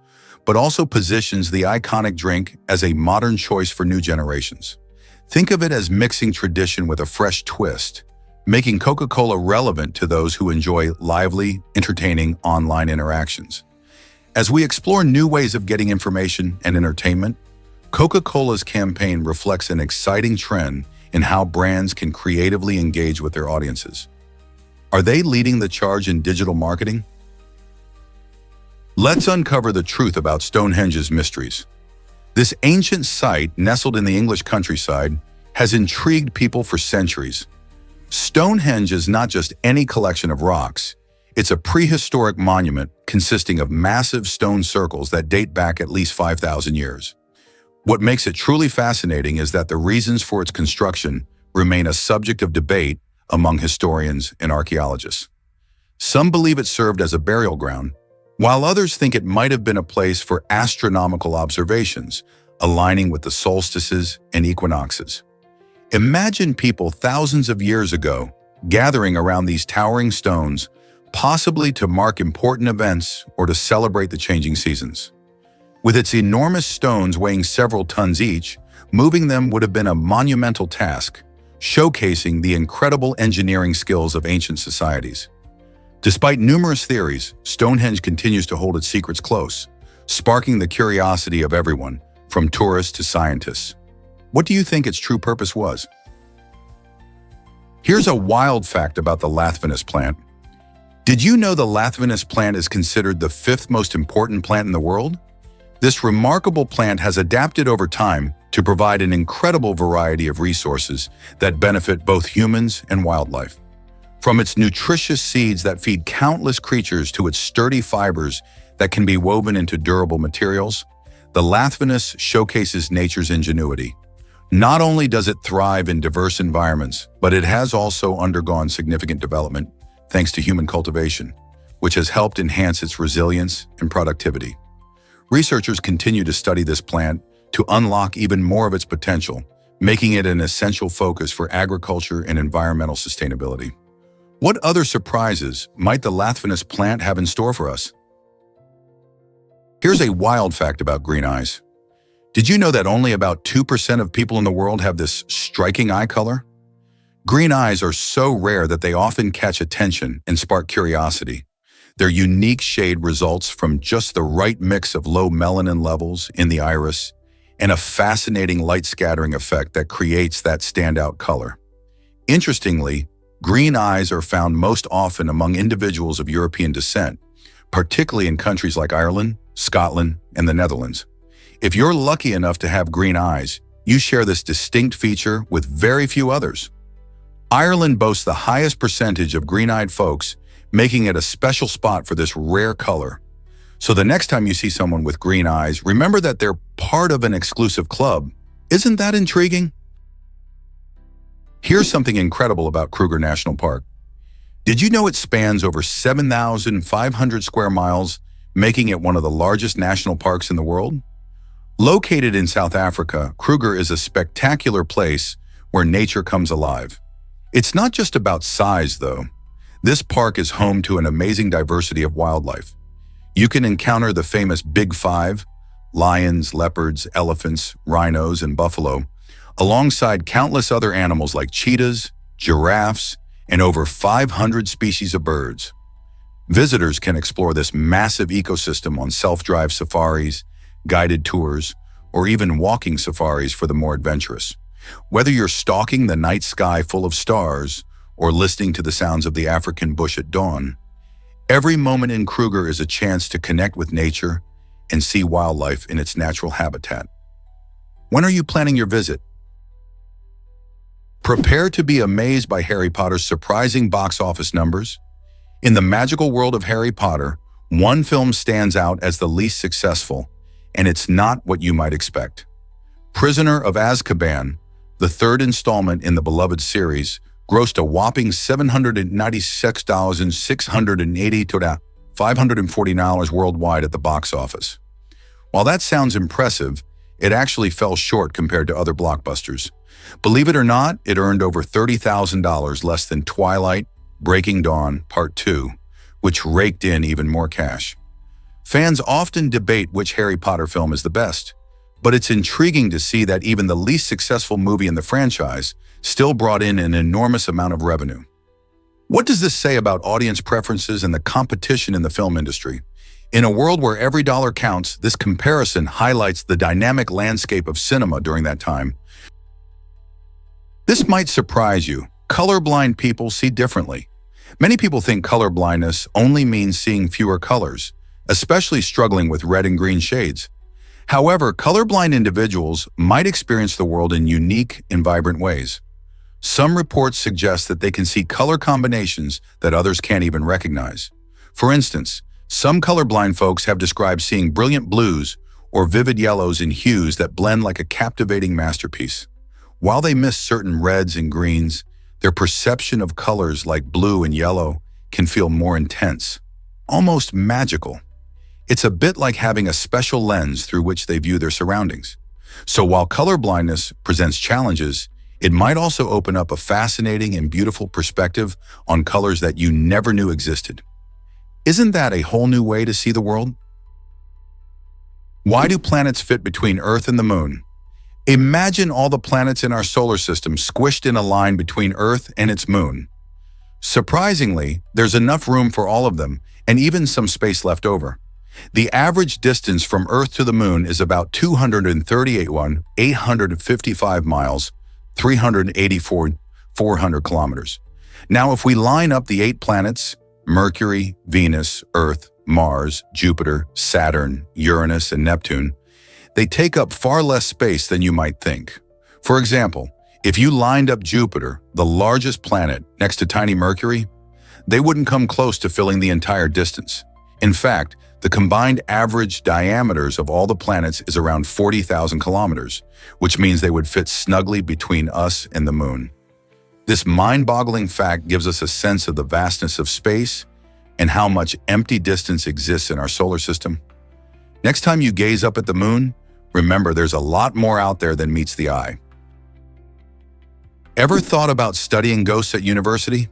but also positions the iconic drink as a modern choice for new generations. Think of it as mixing tradition with a fresh twist, making Coca-Cola relevant to those who enjoy lively, entertaining online interactions. As we explore new ways of getting information and entertainment, Coca-Cola's campaign reflects an exciting trend in how brands can creatively engage with their audiences. Are they leading the charge in digital marketing? Let's uncover the truth about Stonehenge's mysteries. This ancient site, nestled in the English countryside, has intrigued people for centuries. Stonehenge is not just any collection of rocks. It's a prehistoric monument consisting of massive stone circles that date back at least 5,000 years. What makes it truly fascinating is that the reasons for its construction remain a subject of debate among historians and archaeologists. Some believe it served as a burial ground, while others think it might have been a place for astronomical observations, aligning with the solstices and equinoxes. Imagine people thousands of years ago gathering around these towering stones, possibly to mark important events or to celebrate the changing seasons. With its enormous stones weighing several tons each, moving them would have been a monumental task, showcasing the incredible engineering skills of ancient societies. Despite numerous theories, Stonehenge continues to hold its secrets close, sparking the curiosity of everyone, from tourists to scientists. What do you think its true purpose was? Here's a wild fact about the lathus plant. Did you know the lathus plant is considered the 5th most important plant in the world? This remarkable plant has adapted over time to provide an incredible variety of resources that benefit both humans and wildlife. From its nutritious seeds that feed countless creatures to its sturdy fibers that can be woven into durable materials, the lathus showcases nature's ingenuity. Not only does it thrive in diverse environments, but it has also undergone significant development thanks to human cultivation, which has helped enhance its resilience and productivity. Researchers continue to study this plant to unlock even more of its potential, making it an essential focus for agriculture and environmental sustainability. What other surprises might the lathus plant have in store for us? Here's a wild fact about green eyes. Did you know that only about 2% of people in the world have this striking eye color? Green eyes are so rare that they often catch attention and spark curiosity. Their unique shade results from just the right mix of low melanin levels in the iris and a fascinating light scattering effect that creates that standout color. Interestingly, green eyes are found most often among individuals of European descent, particularly in countries like Ireland, Scotland, and the Netherlands. If you're lucky enough to have green eyes, you share this distinct feature with very few others. Ireland boasts the highest percentage of green-eyed folks, making it a special spot for this rare color. So the next time you see someone with green eyes, remember that they're part of an exclusive club. Isn't that intriguing? Here's something incredible about Kruger National Park. Did you know it spans over 7,500 square miles, making it one of the largest national parks in the world? Located in South Africa, Kruger is a spectacular place where nature comes alive. It's not just about size, though. This park is home to an amazing diversity of wildlife. You can encounter the famous Big Five: lions, leopards, elephants, rhinos, and buffalo, alongside countless other animals like cheetahs, giraffes, and over 500 species of birds. Visitors can explore this massive ecosystem on self-drive safaris, guided tours, or even walking safaris for the more adventurous. Whether you're stalking the night sky full of stars or listening to the sounds of the African bush at dawn, every moment in Kruger is a chance to connect with nature and see wildlife in its natural habitat. When are you planning your visit? Prepare to be amazed by Harry Potter's surprising box office numbers. In the magical world of Harry Potter, one film stands out as the least successful, and it's not what you might expect. Prisoner of Azkaban, the third installment in the beloved series, grossed a whopping $796,680 to $540 worldwide at the box office. While that sounds impressive, it actually fell short compared to other blockbusters. Believe it or not, it earned over $30,000 less than Twilight, Breaking Dawn Part 2, which raked in even more cash. Fans often debate which Harry Potter film is the best, but it's intriguing to see that even the least successful movie in the franchise still brought in an enormous amount of revenue. What does this say about audience preferences and the competition in the film industry? In a world where every dollar counts, this comparison highlights the dynamic landscape of cinema during that time. This might surprise you. Colorblind people see differently. Many people think colorblindness only means seeing fewer colors, especially struggling with red and green shades. However, colorblind individuals might experience the world in unique and vibrant ways. Some reports suggest that they can see color combinations that others can't even recognize. For instance, some colorblind folks have described seeing brilliant blues or vivid yellows and hues that blend like a captivating masterpiece. While they miss certain reds and greens, their perception of colors like blue and yellow can feel more intense, almost magical. It's a bit like having a special lens through which they view their surroundings. So while colorblindness presents challenges, it might also open up a fascinating and beautiful perspective on colors that you never knew existed. Isn't that a whole new way to see the world? Why do planets fit between Earth and the Moon? Imagine all the planets in our solar system squished in a line between Earth and its moon. Surprisingly, there's enough room for all of them, and even some space left over. The average distance from Earth to the Moon is about 238,855 miles, 384,400 kilometers. Now, if we line up the 8 planets, Mercury, Venus, Earth, Mars, Jupiter, Saturn, Uranus, and Neptune, they take up far less space than you might think. For example, if you lined up Jupiter, the largest planet, next to tiny Mercury, they wouldn't come close to filling the entire distance. In fact, the combined average diameters of all the planets is around 40,000 kilometers, which means they would fit snugly between us and the Moon. This mind-boggling fact gives us a sense of the vastness of space and how much empty distance exists in our solar system. Next time you gaze up at the Moon, remember there's a lot more out there than meets the eye. Ever thought about studying ghosts at university?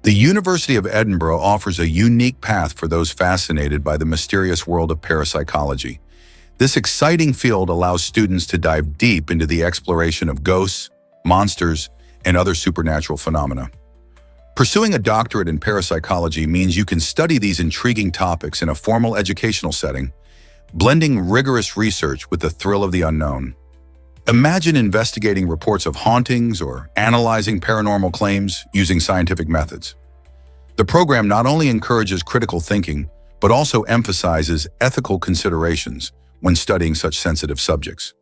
The University of Edinburgh offers a unique path for those fascinated by the mysterious world of parapsychology. This exciting field allows students to dive deep into the exploration of ghosts, monsters, and other supernatural phenomena. Pursuing a doctorate in parapsychology means you can study these intriguing topics in a formal educational setting, blending rigorous research with the thrill of the unknown. Imagine investigating reports of hauntings or analyzing paranormal claims using scientific methods. The program not only encourages critical thinking, but also emphasizes ethical considerations when studying such sensitive subjects.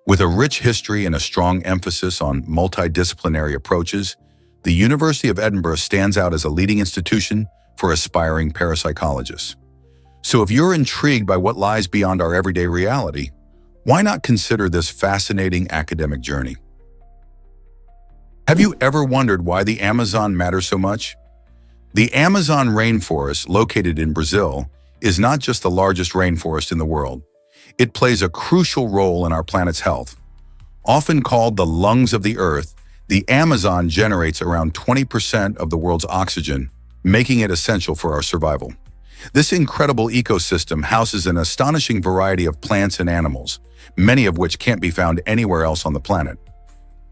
With a rich history and a strong emphasis on multidisciplinary approaches, the University of Edinburgh stands out as a leading institution for aspiring parapsychologists. So if you're intrigued by what lies beyond our everyday reality, why not consider this fascinating academic journey? Have you ever wondered why the Amazon matters so much? The Amazon rainforest, located in Brazil, is not just the largest rainforest in the world. It plays a crucial role in our planet's health. Often called the lungs of the Earth, the Amazon generates around 20% of the world's oxygen, making it essential for our survival. This incredible ecosystem houses an astonishing variety of plants and animals, many of which can't be found anywhere else on the planet.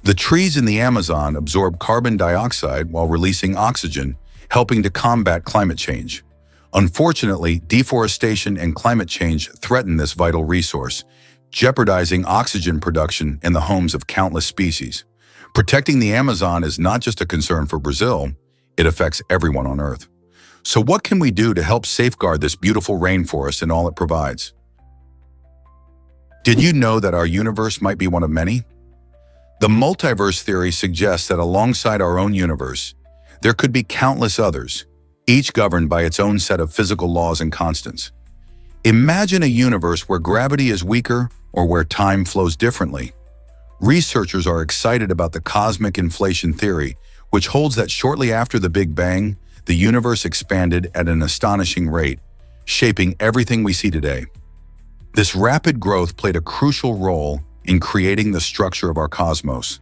The trees in the Amazon absorb carbon dioxide while releasing oxygen, helping to combat climate change. Unfortunately, deforestation and climate change threaten this vital resource, jeopardizing oxygen production in the homes of countless species. Protecting the Amazon is not just a concern for Brazil, it affects everyone on Earth. So what can we do to help safeguard this beautiful rainforest and all it provides? Did you know that our universe might be one of many? The multiverse theory suggests that alongside our own universe, there could be countless others, each governed by its own set of physical laws and constants. Imagine a universe where gravity is weaker or where time flows differently. Researchers are excited about the cosmic inflation theory, which holds that shortly after the Big Bang, the universe expanded at an astonishing rate, shaping everything we see today. This rapid growth played a crucial role in creating the structure of our cosmos.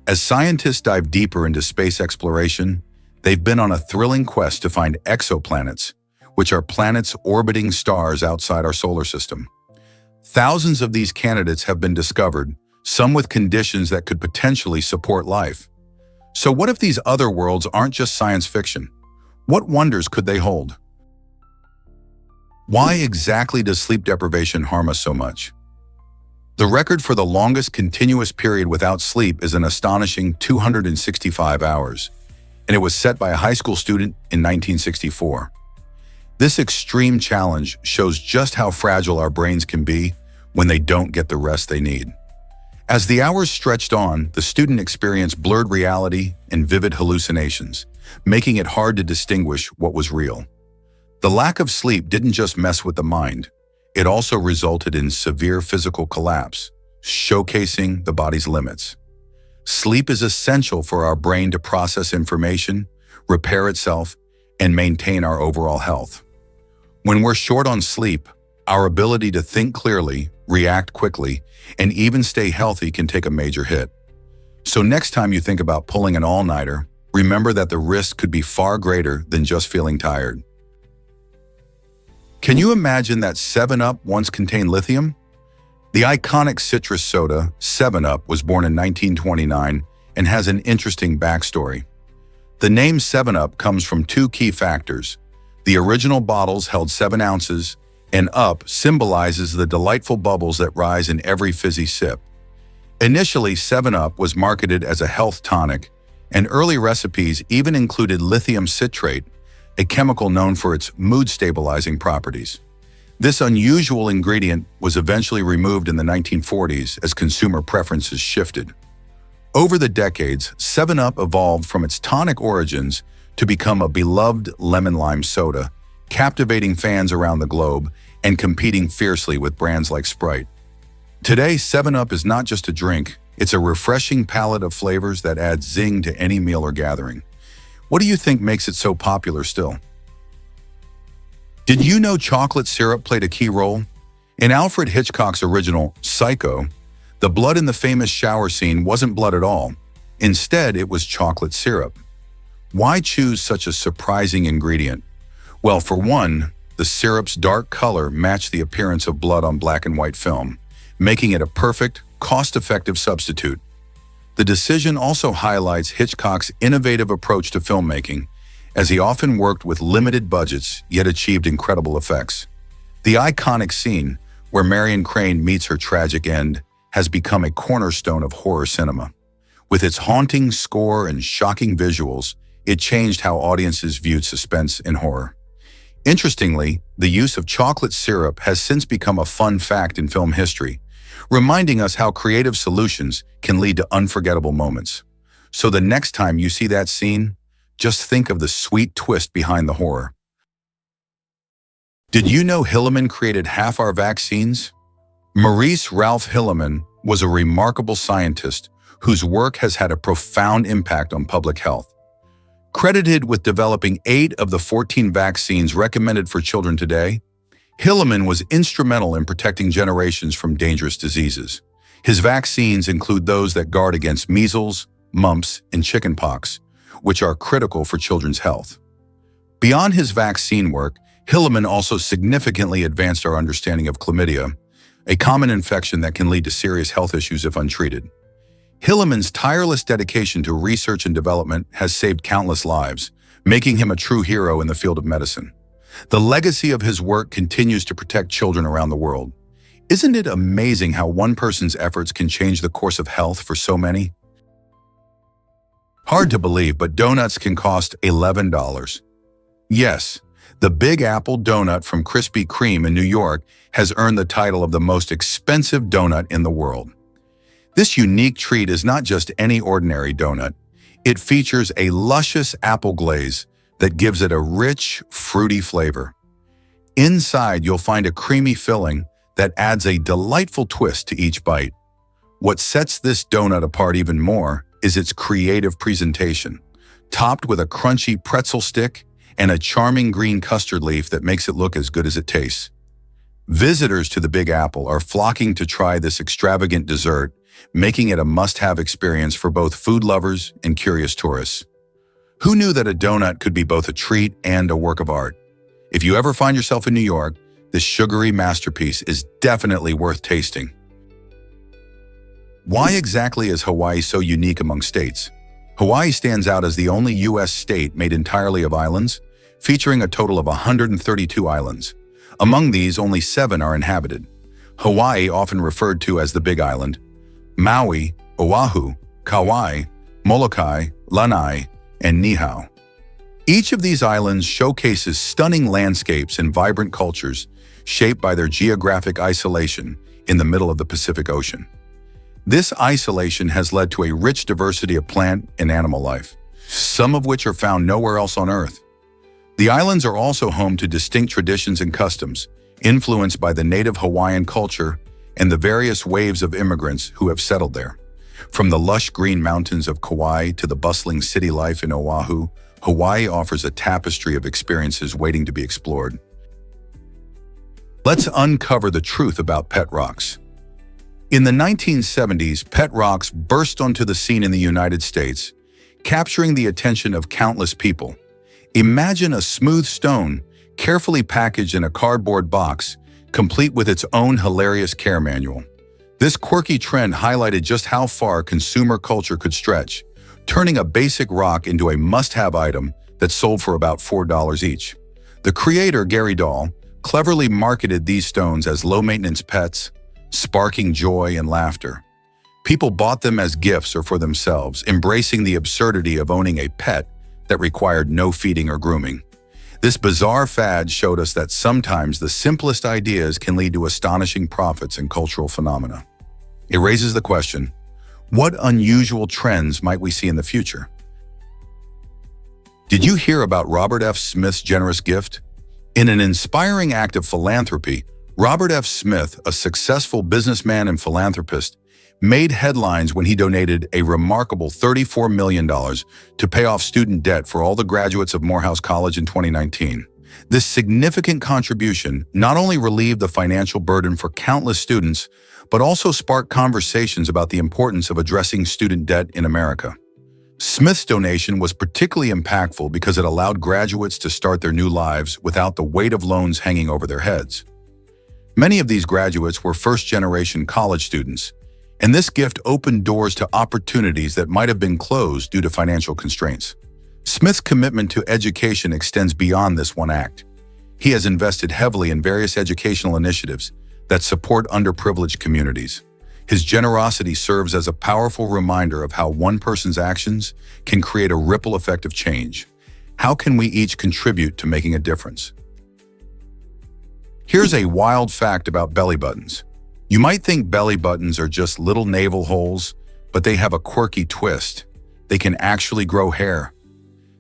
As scientists dive deeper into space exploration, they've been on a thrilling quest to find exoplanets, which are planets orbiting stars outside our solar system. Thousands of these candidates have been discovered, some with conditions that could potentially support life. So what if these other worlds aren't just science fiction? What wonders could they hold? Why exactly does sleep deprivation harm us so much? The record for the longest continuous period without sleep is an astonishing 265 hours, and it was set by a high school student in 1964. This extreme challenge shows just how fragile our brains can be when they don't get the rest they need. As the hours stretched on, the student experienced blurred reality and vivid hallucinations, making it hard to distinguish what was real. The lack of sleep didn't just mess with the mind, it also resulted in severe physical collapse, showcasing the body's limits. Sleep is essential for our brain to process information, repair itself, and maintain our overall health. When we're short on sleep, our ability to think clearly, react quickly, and even stay healthy can take a major hit. So next time you think about pulling an all-nighter, remember that the risk could be far greater than just feeling tired. Can you imagine that 7-Up once contained lithium? The iconic citrus soda, 7-Up, was born in 1929 and has an interesting backstory. The name 7-Up comes from two key factors. The original bottles held 7 ounces, and up symbolizes the delightful bubbles that rise in every fizzy sip. Initially, 7-Up was marketed as a health tonic, and early recipes even included lithium citrate, a chemical known for its mood-stabilizing properties. This unusual ingredient was eventually removed in the 1940s as consumer preferences shifted. Over the decades, 7-Up evolved from its tonic origins to become a beloved lemon-lime soda, captivating fans around the globe and competing fiercely with brands like Sprite. Today, 7-Up is not just a drink, it's a refreshing palette of flavors that adds zing to any meal or gathering. What do you think makes it so popular still? Did you know chocolate syrup played a key role? In Alfred Hitchcock's original Psycho, the blood in the famous shower scene wasn't blood at all. Instead, it was chocolate syrup. Why choose such a surprising ingredient? Well, for one, the syrup's dark color matched the appearance of blood on black and white film, making it a perfect, cost-effective substitute. The decision also highlights Hitchcock's innovative approach to filmmaking, as he often worked with limited budgets yet achieved incredible effects. The iconic scene, where Marion Crane meets her tragic end, has become a cornerstone of horror cinema. With its haunting score and shocking visuals, it changed how audiences viewed suspense in horror. Interestingly, the use of chocolate syrup has since become a fun fact in film history, reminding us how creative solutions can lead to unforgettable moments. So the next time you see that scene, just think of the sweet twist behind the horror. Did you know Hillman created half our vaccines? Maurice Ralph Hillman was a remarkable scientist whose work has had a profound impact on public health. Credited with developing 8 of the 14 vaccines recommended for children today, Hillman was instrumental in protecting generations from dangerous diseases. His vaccines include those that guard against measles, mumps, and chickenpox, which are critical for children's health. Beyond his vaccine work, Hillman also significantly advanced our understanding of chlamydia, a common infection that can lead to serious health issues if untreated. Hillman's tireless dedication to research and development has saved countless lives, making him a true hero in the field of medicine. The legacy of his work continues to protect children around the world. Isn't it amazing how one person's efforts can change the course of health for so many? Hard to believe, but donuts can cost $11. Yes, the Big Apple donut from Krispy Kreme in New York has earned the title of the most expensive donut in the world. This unique treat is not just any ordinary donut. It features a luscious apple glaze that gives it a rich, fruity flavor. Inside, you'll find a creamy filling that adds a delightful twist to each bite. What sets this donut apart even more is its creative presentation, topped with a crunchy pretzel stick and a charming green custard leaf that makes it look as good as it tastes. Visitors to the Big Apple are flocking to try this extravagant dessert, making it a must-have experience for both food lovers and curious tourists. Who knew that a donut could be both a treat and a work of art? If you ever find yourself in New York, this sugary masterpiece is definitely worth tasting. Why exactly is Hawaii so unique among states? Hawaii stands out as the only U.S. state made entirely of islands, featuring a total of 132 islands. Among these, only 7 are inhabited. Hawaii, often referred to as the Big Island, Maui, Oahu, Kauai, Molokai, Lanai, and Niihau. Each of these islands showcases stunning landscapes and vibrant cultures shaped by their geographic isolation in the middle of the Pacific Ocean. This isolation has led to a rich diversity of plant and animal life, some of which are found nowhere else on Earth. The islands are also home to distinct traditions and customs, influenced by the native Hawaiian culture and the various waves of immigrants who have settled there. From the lush green mountains of Kauai to the bustling city life in Oahu, Hawaii offers a tapestry of experiences waiting to be explored. Let's uncover the truth about pet rocks. In the 1970s, pet rocks burst onto the scene in the United States, capturing the attention of countless people. Imagine a smooth stone, carefully packaged in a cardboard box, complete with its own hilarious care manual. This quirky trend highlighted just how far consumer culture could stretch, turning a basic rock into a must-have item that sold for about $4 each. The creator, Gary Dahl, cleverly marketed these stones as low-maintenance pets, sparking joy and laughter. People bought them as gifts or for themselves, embracing the absurdity of owning a pet that required no feeding or grooming. This bizarre fad showed us that sometimes the simplest ideas can lead to astonishing profits and cultural phenomena. It raises the question, what unusual trends might we see in the future? Did you hear about Robert F. Smith's generous gift? In an inspiring act of philanthropy, Robert F. Smith, a successful businessman and philanthropist, made headlines when he donated a remarkable $34 million to pay off student debt for all the graduates of Morehouse College in 2019. This significant contribution not only relieved the financial burden for countless students, but also sparked conversations about the importance of addressing student debt in America. Smith's donation was particularly impactful because it allowed graduates to start their new lives without the weight of loans hanging over their heads. Many of these graduates were first-generation college students, and this gift opened doors to opportunities that might have been closed due to financial constraints. Smith's commitment to education extends beyond this one act. He has invested heavily in various educational initiatives that support underprivileged communities. His generosity serves as a powerful reminder of how one person's actions can create a ripple effect of change. How can we each contribute to making a difference? Here's a wild fact about belly buttons. You might think belly buttons are just little navel holes, but they have a quirky twist. They can actually grow hair.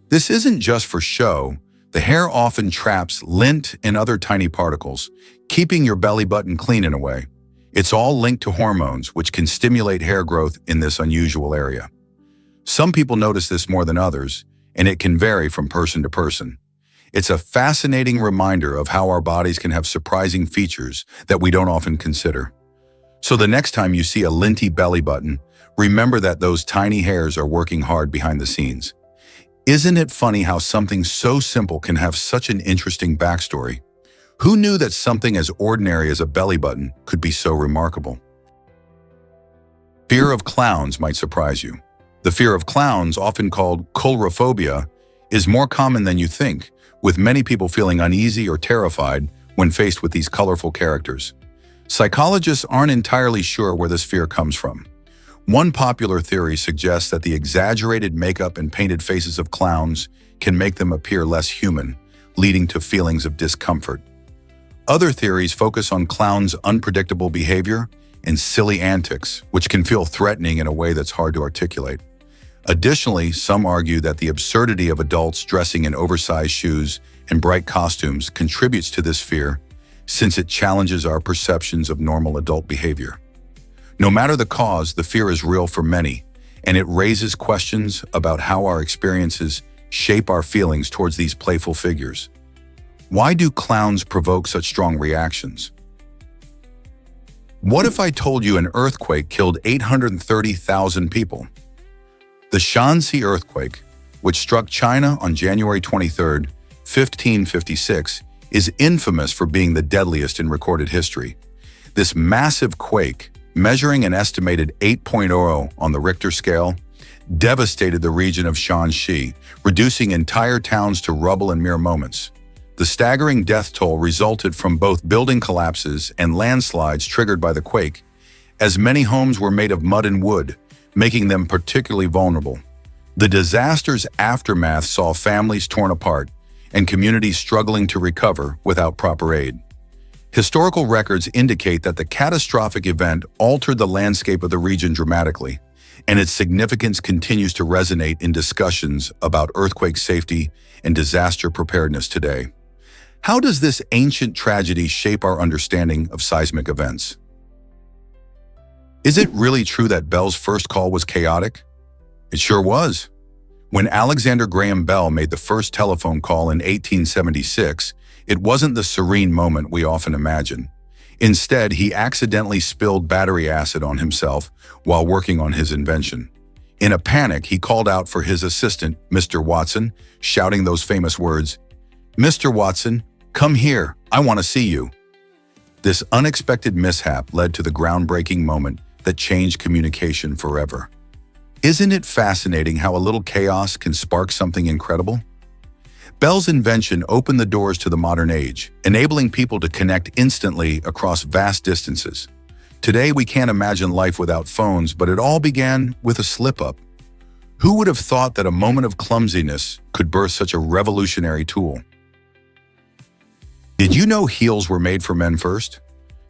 This isn't just for show. The hair often traps lint and other tiny particles, keeping your belly button clean in a way. It's all linked to hormones, which can stimulate hair growth in this unusual area. Some people notice this more than others, and it can vary from person to person. It's a fascinating reminder of how our bodies can have surprising features that we don't often consider. So the next time you see a linty belly button, remember that those tiny hairs are working hard behind the scenes. Isn't it funny how something so simple can have such an interesting backstory? Who knew that something as ordinary as a belly button could be so remarkable? Fear of clowns might surprise you. The fear of clowns, often called coulrophobia, is more common than you think, with many people feeling uneasy or terrified when faced with these colorful characters. Psychologists aren't entirely sure where this fear comes from. One popular theory suggests that the exaggerated makeup and painted faces of clowns can make them appear less human, leading to feelings of discomfort. Other theories focus on clowns' unpredictable behavior and silly antics, which can feel threatening in a way that's hard to articulate. Additionally, some argue that the absurdity of adults dressing in oversized shoes and bright costumes contributes to this fear, since it challenges our perceptions of normal adult behavior. No matter the cause, the fear is real for many, and it raises questions about how our experiences shape our feelings towards these playful figures. Why do clowns provoke such strong reactions? What if I told you an earthquake killed 830,000 people? The Shanxi earthquake, which struck China on January 23, 1556, is infamous for being the deadliest in recorded history. This massive quake, measuring an estimated 8.0 on the Richter scale, devastated the region of Shanxi, reducing entire towns to rubble in mere moments. The staggering death toll resulted from both building collapses and landslides triggered by the quake, as many homes were made of mud and wood, making them particularly vulnerable. The disaster's aftermath saw families torn apart and communities struggling to recover without proper aid. Historical records indicate that the catastrophic event altered the landscape of the region dramatically, and its significance continues to resonate in discussions about earthquake safety and disaster preparedness today. How does this ancient tragedy shape our understanding of seismic events? Is it really true that Bell's first call was chaotic? It sure was. When Alexander Graham Bell made the first telephone call in 1876, it wasn't the serene moment we often imagine. Instead, he accidentally spilled battery acid on himself while working on his invention. In a panic, he called out for his assistant, Mr. Watson, shouting those famous words, "Mr. Watson, come here, I want to see you." This unexpected mishap led to the groundbreaking moment that changed communication forever. Isn't it fascinating how a little chaos can spark something incredible? Bell's invention opened the doors to the modern age, enabling people to connect instantly across vast distances. Today, we can't imagine life without phones, but it all began with a slip-up. Who would have thought that a moment of clumsiness could birth such a revolutionary tool? Did you know heels were made for men first?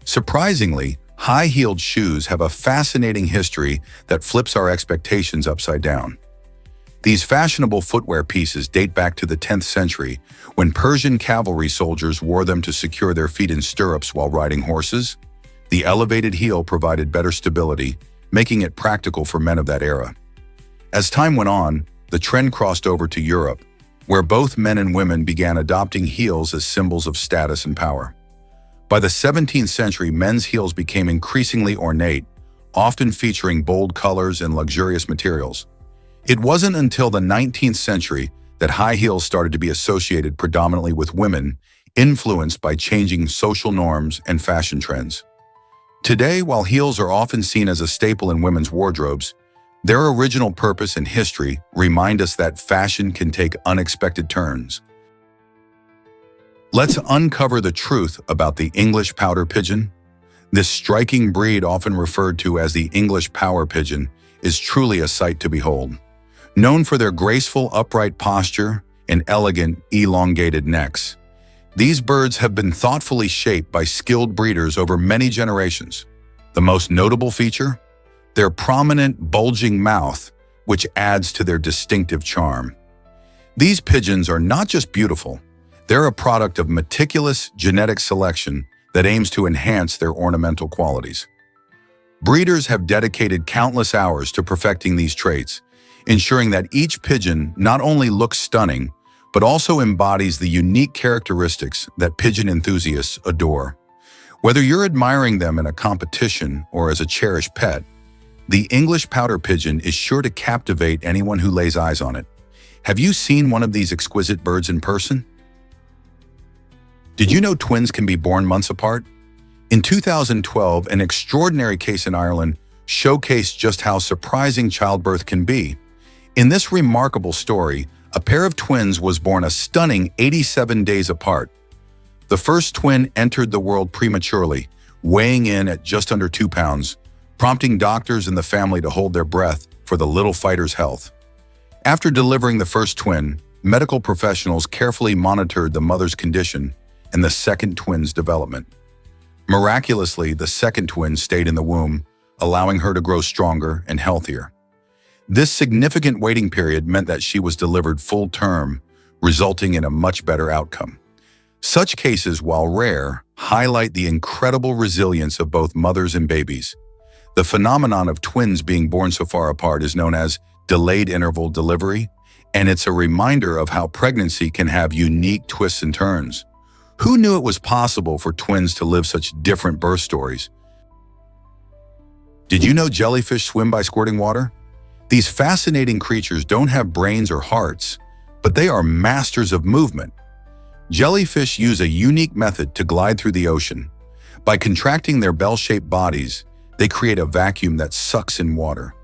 Surprisingly, high-heeled shoes have a fascinating history that flips our expectations upside down. These fashionable footwear pieces date back to the 10th century, when Persian cavalry soldiers wore them to secure their feet in stirrups while riding horses. The elevated heel provided better stability, making it practical for men of that era. As time went on, the trend crossed over to Europe, where both men and women began adopting heels as symbols of status and power. By the 17th century, men's heels became increasingly ornate, often featuring bold colors and luxurious materials. It wasn't until the 19th century that high heels started to be associated predominantly with women, influenced by changing social norms and fashion trends. Today, while heels are often seen as a staple in women's wardrobes, their original purpose and history remind us that fashion can take unexpected turns. Let's uncover the truth about the English pouter pigeon. This striking breed, often referred to as the English power pigeon, is truly a sight to behold. Known for their graceful, upright posture and elegant, elongated necks, these birds have been thoughtfully shaped by skilled breeders over many generations. The most notable feature? Their prominent, bulging mouth, which adds to their distinctive charm. These pigeons are not just beautiful, they're a product of meticulous genetic selection that aims to enhance their ornamental qualities. Breeders have dedicated countless hours to perfecting these traits, ensuring that each pigeon not only looks stunning, but also embodies the unique characteristics that pigeon enthusiasts adore. Whether you're admiring them in a competition or as a cherished pet, the English pouter pigeon is sure to captivate anyone who lays eyes on it. Have you seen one of these exquisite birds in person? Did you know twins can be born months apart? In 2012, an extraordinary case in Ireland showcased just how surprising childbirth can be. In this remarkable story, A pair of twins was born a stunning 87 days apart. The first twin entered the world prematurely, weighing in at just under 2 pounds, prompting doctors and the family to hold their breath for the little fighter's health. After delivering the first twin, medical professionals carefully monitored the mother's condition and the second twin's development. Miraculously, the second twin stayed in the womb, allowing her to grow stronger and healthier. This significant waiting period meant that she was delivered full term, resulting in a much better outcome. Such cases, while rare, highlight the incredible resilience of both mothers and babies. The phenomenon of twins being born so far apart is known as delayed interval delivery, and it's a reminder of how pregnancy can have unique twists and turns. Who knew it was possible for twins to live such different birth stories? Did you know jellyfish swim by squirting water? These fascinating creatures don't have brains or hearts, but they are masters of movement. Jellyfish use a unique method to glide through the ocean. By contracting their bell-shaped bodies, they create a vacuum that sucks in water.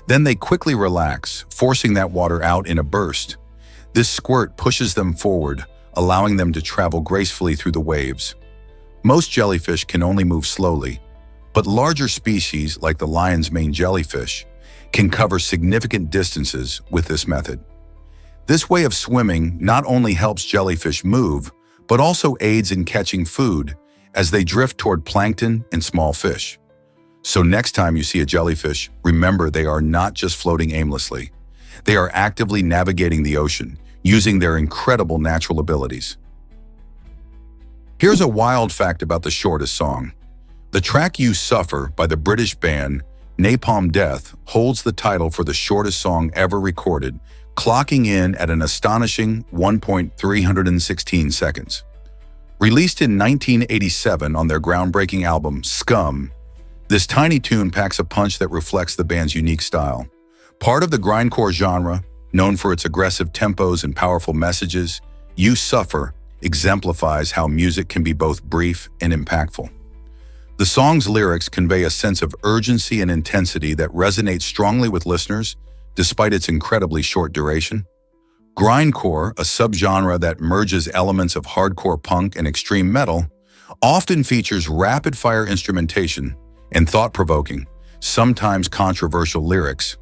Then they quickly relax, forcing that water out in a burst. This squirt pushes them forward, allowing them to travel gracefully through the waves. Most jellyfish can only move slowly, but larger species, like the lion's mane jellyfish, can cover significant distances with this method. This way of swimming not only helps jellyfish move, but also aids in catching food as they drift toward plankton and small fish. So next time you see a jellyfish, remember they are not just floating aimlessly. They are actively navigating the ocean, using their incredible natural abilities. Here's a wild fact about the shortest song. The track You Suffer by the British band Napalm Death holds the title for the shortest song ever recorded, clocking in at an astonishing 1.316 seconds. Released in 1987 on their groundbreaking album Scum, this tiny tune packs a punch that reflects the band's unique style. Part of the grindcore genre, known for its aggressive tempos and powerful messages, You Suffer exemplifies how music can be both brief and impactful. The song's lyrics convey a sense of urgency and intensity that resonates strongly with listeners, despite its incredibly short duration. Grindcore, a subgenre that merges elements of hardcore punk and extreme metal, often features rapid-fire instrumentation and thought-provoking, sometimes controversial lyrics.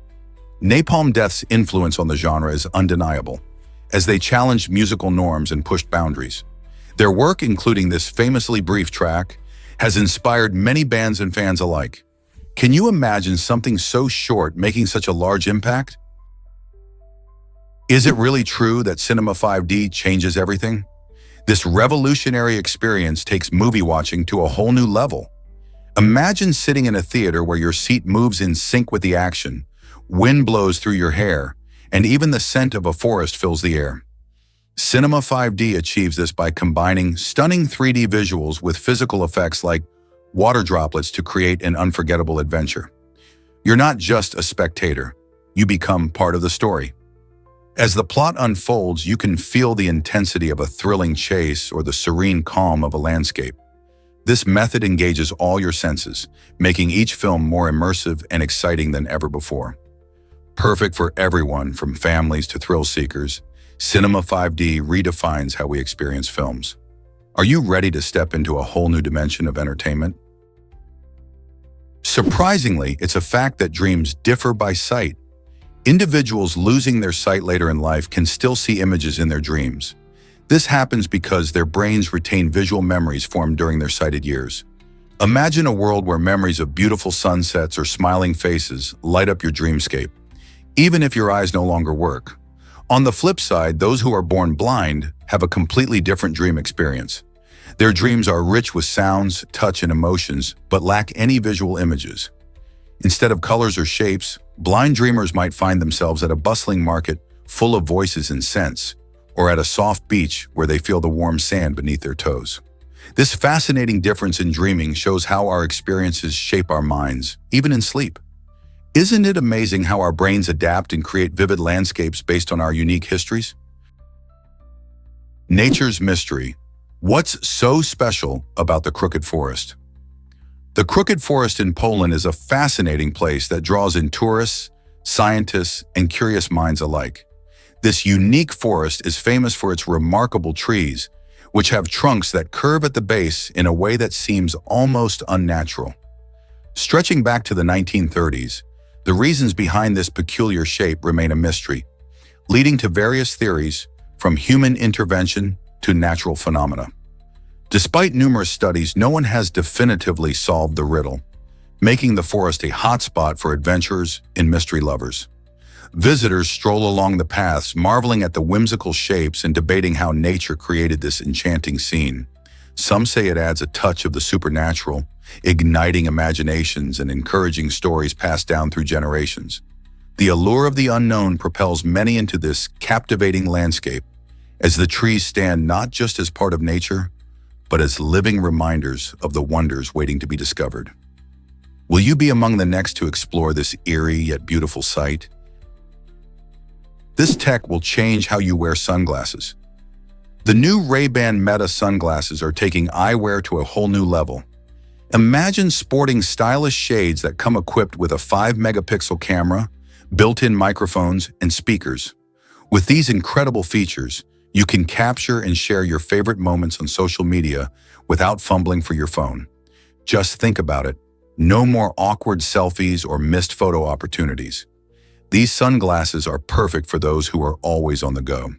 Napalm Death's influence on the genre is undeniable, as they challenged musical norms and pushed boundaries. Their work, including this famously brief track, has inspired many bands and fans alike. Can you imagine something so short making such a large impact? Is it really true that Cinema 5D changes everything? This revolutionary experience takes movie watching to a whole new level. Imagine sitting in a theater where your seat moves in sync with the action, wind blows through your hair, and even the scent of a forest fills the air. Cinema 5D achieves this by combining stunning 3D visuals with physical effects like water droplets to create an unforgettable adventure. You're not just a spectator, you become part of the story. As the plot unfolds, you can feel the intensity of a thrilling chase or the serene calm of a landscape. This method engages all your senses, making each film more immersive and exciting than ever before. Perfect for everyone from families to thrill seekers, Cinema 5D redefines how we experience films. Are you ready to step into a whole new dimension of entertainment? Surprisingly, it's a fact that dreams differ by sight. Individuals losing their sight later in life can still see images in their dreams. This happens because their brains retain visual memories formed during their sighted years. Imagine a world where memories of beautiful sunsets or smiling faces light up your dreamscape, even if your eyes no longer work. On the flip side, those who are born blind have a completely different dream experience. Their dreams are rich with sounds, touch, and emotions, but lack any visual images. Instead of colors or shapes, blind dreamers might find themselves at a bustling market full of voices and scents, or at a soft beach where they feel the warm sand beneath their toes. This fascinating difference in dreaming shows how our experiences shape our minds, even in sleep. Isn't it amazing how our brains adapt and create vivid landscapes based on our unique histories? Nature's mystery. What's so special about the Crooked Forest? The Crooked Forest in Poland is a fascinating place that draws in tourists, scientists, and curious minds alike. This unique forest is famous for its remarkable trees, which have trunks that curve at the base in a way that seems almost unnatural. Stretching back to the 1930s, the reasons behind this peculiar shape remain a mystery, leading to various theories from human intervention to natural phenomena. Despite numerous studies, no one has definitively solved the riddle, making the forest a hotspot for adventurers and mystery lovers. Visitors stroll along the paths, marveling at the whimsical shapes and debating how nature created this enchanting scene. Some say it adds a touch of the supernatural, igniting imaginations and encouraging stories passed down through generations. The allure of the unknown propels many into this captivating landscape, as the trees stand not just as part of nature, but as living reminders of the wonders waiting to be discovered. Will you be among the next to explore this eerie yet beautiful sight? This tech will change how you wear sunglasses. The new Ray-Ban Meta sunglasses are taking eyewear to a whole new level. Imagine sporting stylish shades that come equipped with a 5-megapixel camera, built-in microphones, and speakers. With these incredible features, you can capture and share your favorite moments on social media without fumbling for your phone. Just think about it. No more awkward selfies or missed photo opportunities. These sunglasses are perfect for those who are always on the go.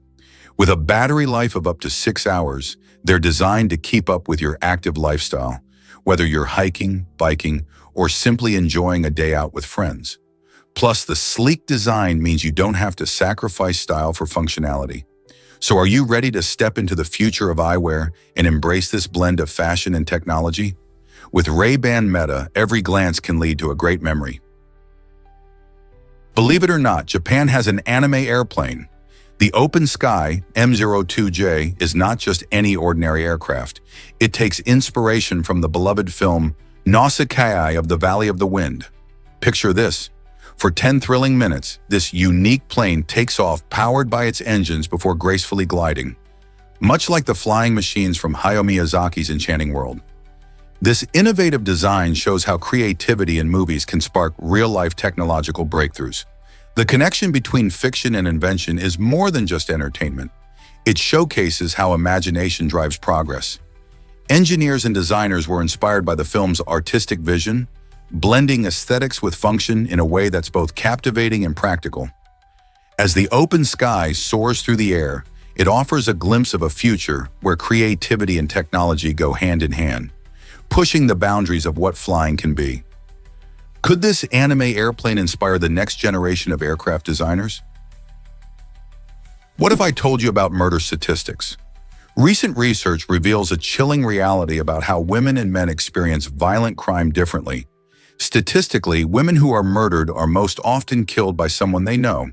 With a battery life of up to 6 hours, they're designed to keep up with your active lifestyle, whether you're hiking, biking, or simply enjoying a day out with friends. Plus, the sleek design means you don't have to sacrifice style for functionality. So are you ready to step into the future of eyewear and embrace this blend of fashion and technology? With Ray-Ban Meta, every glance can lead to a great memory. Believe it or not, Japan has an anime airplane. The Open Sky M02J is not just any ordinary aircraft. It takes inspiration from the beloved film Nausicaa of the Valley of the Wind. Picture this. For 10 thrilling minutes, this unique plane takes off powered by its engines before gracefully gliding, much like the flying machines from Hayao Miyazaki's enchanting world. This innovative design shows how creativity in movies can spark real-life technological breakthroughs. The connection between fiction and invention is more than just entertainment. It showcases how imagination drives progress. Engineers and designers were inspired by the film's artistic vision, blending aesthetics with function in a way that's both captivating and practical. As the Open Sky soars through the air, it offers a glimpse of a future where creativity and technology go hand in hand, pushing the boundaries of what flying can be. Could this anime airplane inspire the next generation of aircraft designers? What if I told you about murder statistics? Recent research reveals a chilling reality about how women and men experience violent crime differently. Statistically, women who are murdered are most often killed by someone they know,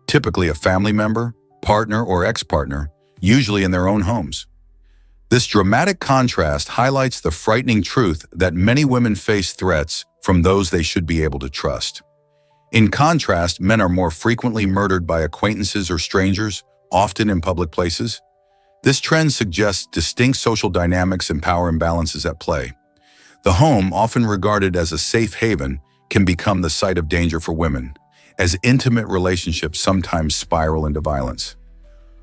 typically a family member, partner, or ex-partner, usually in their own homes. This dramatic contrast highlights the frightening truth that many women face threats from those they should be able to trust. In contrast, men are more frequently murdered by acquaintances or strangers, often in public places. This trend suggests distinct social dynamics and power imbalances at play. The home, often regarded as a safe haven, can become the site of danger for women, as intimate relationships sometimes spiral into violence.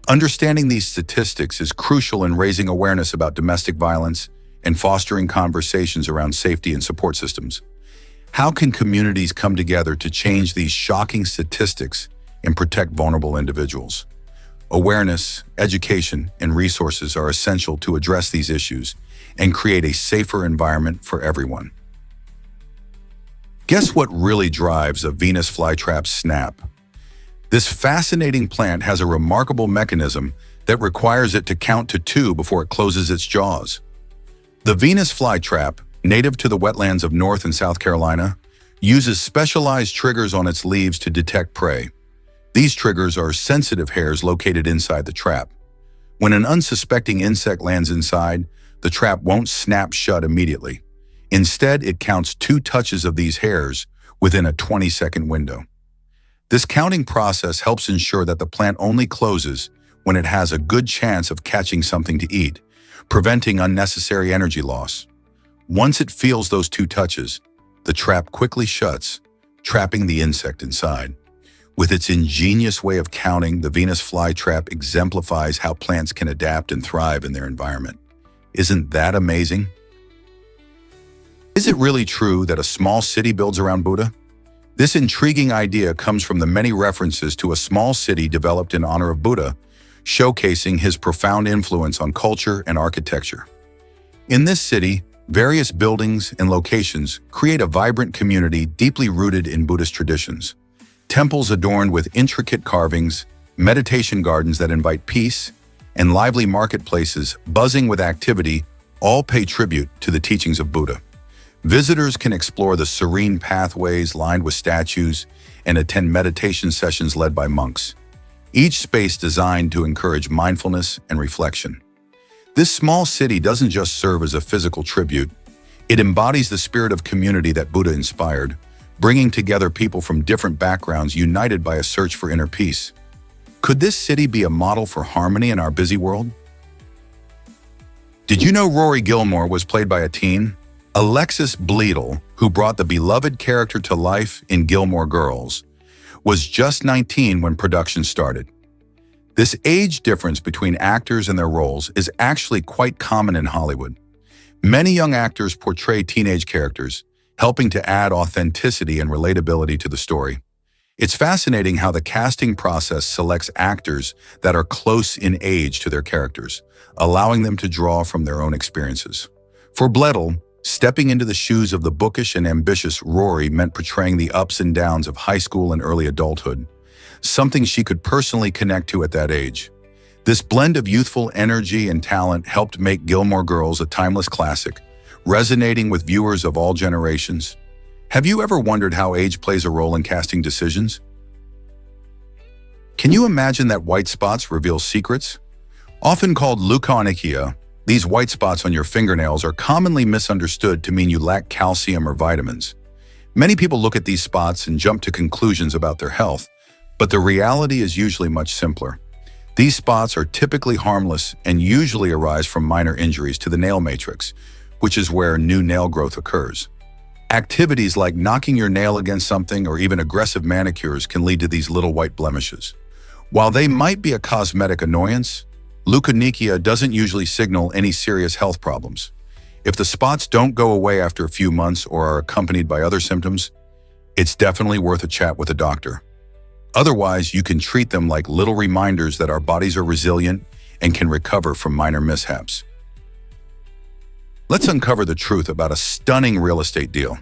Understanding these statistics is crucial in raising awareness about domestic violence and fostering conversations around safety and support systems. How can communities come together to change these shocking statistics and protect vulnerable individuals? Awareness, education, and resources are essential to address these issues and create a safer environment for everyone. Guess what really drives a Venus flytrap's snap? This fascinating plant has a remarkable mechanism that requires it to count to 2 before it closes its jaws. The Venus flytrap, native to the wetlands of North and South Carolina, uses specialized triggers on its leaves to detect prey. These triggers are sensitive hairs located inside the trap. When an unsuspecting insect lands inside, the trap won't snap shut immediately. Instead, it counts 2 touches of these hairs within a 20-second window. This counting process helps ensure that the plant only closes when it has a good chance of catching something to eat, preventing unnecessary energy loss. Once it feels those 2 touches, the trap quickly shuts, trapping the insect inside. With its ingenious way of counting, the Venus flytrap exemplifies how plants can adapt and thrive in their environment. Isn't that amazing? Is it really true that a small city builds around Buddha? This intriguing idea comes from the many references to a small city developed in honor of Buddha, showcasing his profound influence on culture and architecture. In this city, various buildings and locations create a vibrant community deeply rooted in Buddhist traditions. Temples adorned with intricate carvings, meditation gardens that invite peace, and lively marketplaces buzzing with activity all pay tribute to the teachings of Buddha. Visitors can explore the serene pathways lined with statues and attend meditation sessions led by monks, each space designed to encourage mindfulness and reflection. This small city doesn't just serve as a physical tribute, it embodies the spirit of community that Buddha inspired, bringing together people from different backgrounds united by a search for inner peace. Could this city be a model for harmony in our busy world? Did you know Rory Gilmore was played by a teen? Alexis Bledel, who brought the beloved character to life in Gilmore Girls, was just 19 when production started. This age difference between actors and their roles is actually quite common in Hollywood. Many young actors portray teenage characters, helping to add authenticity and relatability to the story. It's fascinating how the casting process selects actors that are close in age to their characters, allowing them to draw from their own experiences. For Bledel, stepping into the shoes of the bookish and ambitious Rory meant portraying the ups and downs of high school and early adulthood, something she could personally connect to at that age. This blend of youthful energy and talent helped make Gilmore Girls a timeless classic, resonating with viewers of all generations. Have you ever wondered how age plays a role in casting decisions? Can you imagine that white spots reveal secrets? Often called leukonychia, these white spots on your fingernails are commonly misunderstood to mean you lack calcium or vitamins. Many people look at these spots and jump to conclusions about their health, but the reality is usually much simpler. These spots are typically harmless and usually arise from minor injuries to the nail matrix, which is where new nail growth occurs. Activities like knocking your nail against something or even aggressive manicures can lead to these little white blemishes. While they might be a cosmetic annoyance, leukonychia doesn't usually signal any serious health problems. If the spots don't go away after a few months or are accompanied by other symptoms, it's definitely worth a chat with a doctor. Otherwise, you can treat them like little reminders that our bodies are resilient and can recover from minor mishaps. Let's uncover the truth about a stunning real estate deal.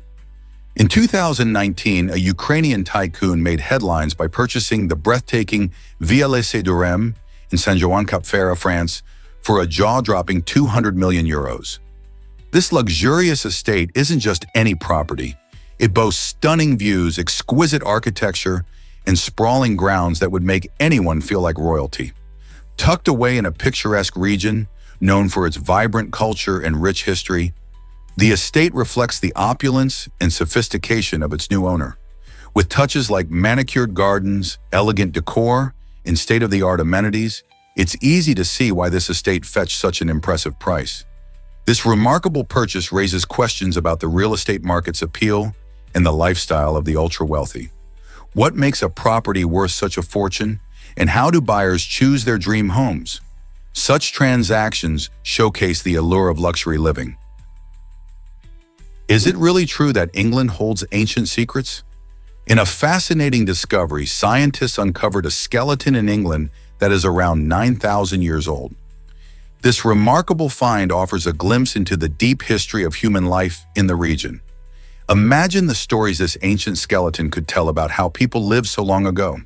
In 2019, a Ukrainian tycoon made headlines by purchasing the breathtaking Villa de Rem in Saint-Jean-Cap-Ferrat, France, for a jaw-dropping 200 million euros. This luxurious estate isn't just any property. It boasts stunning views, exquisite architecture, and sprawling grounds that would make anyone feel like royalty. Tucked away in a picturesque region, known for its vibrant culture and rich history, the estate reflects the opulence and sophistication of its new owner. With touches like manicured gardens, elegant decor, and state-of-the-art amenities, it's easy to see why this estate fetched such an impressive price. This remarkable purchase raises questions about the real estate market's appeal and the lifestyle of the ultra-wealthy. What makes a property worth such a fortune, and how do buyers choose their dream homes? Such transactions showcase the allure of luxury living. Is it really true that England holds ancient secrets? In a fascinating discovery, scientists uncovered a skeleton in England that is around 9,000 years old. This remarkable find offers a glimpse into the deep history of human life in the region. Imagine the stories this ancient skeleton could tell about how people lived so long ago.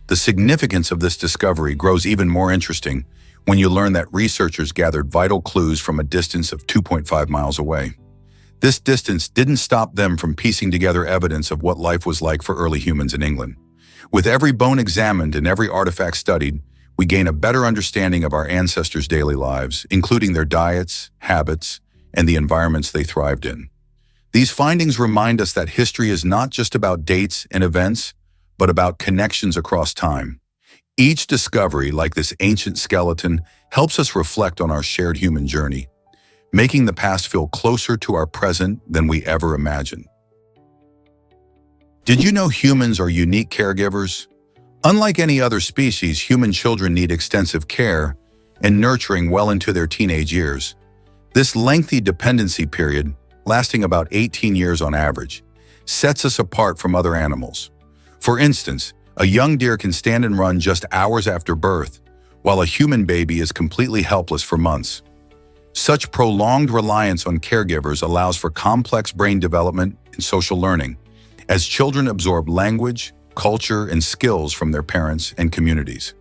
The significance of this discovery grows even more interesting when you learn that researchers gathered vital clues from a distance of 2.5 miles away. This distance didn't stop them from piecing together evidence of what life was like for early humans in England. With every bone examined and every artifact studied, we gain a better understanding of our ancestors' daily lives, including their diets, habits, and the environments they thrived in. These findings remind us that history is not just about dates and events, but about connections across time. Each discovery, like this ancient skeleton, helps us reflect on our shared human journey, making the past feel closer to our present than we ever imagined. Did you know humans are unique caregivers? Unlike any other species, human children need extensive care and nurturing well into their teenage years. This lengthy dependency period, lasting about 18 years on average, sets us apart from other animals. For instance, a young deer can stand and run just hours after birth, while a human baby is completely helpless for months. Such prolonged reliance on caregivers allows for complex brain development and social learning, as children absorb language, culture, and skills from their parents and communities.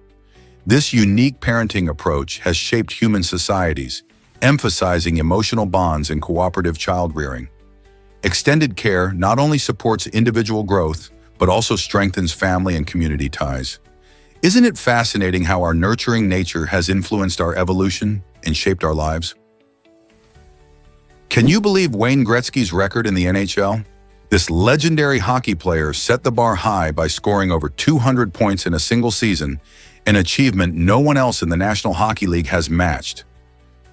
This unique parenting approach has shaped human societies, emphasizing emotional bonds and cooperative child-rearing. Extended care not only supports individual growth, but also strengthens family and community ties. Isn't it fascinating how our nurturing nature has influenced our evolution and shaped our lives? Can you believe Wayne Gretzky's record in the NHL? This legendary hockey player set the bar high by scoring over 200 points in a single season, an achievement no one else in the National Hockey League has matched.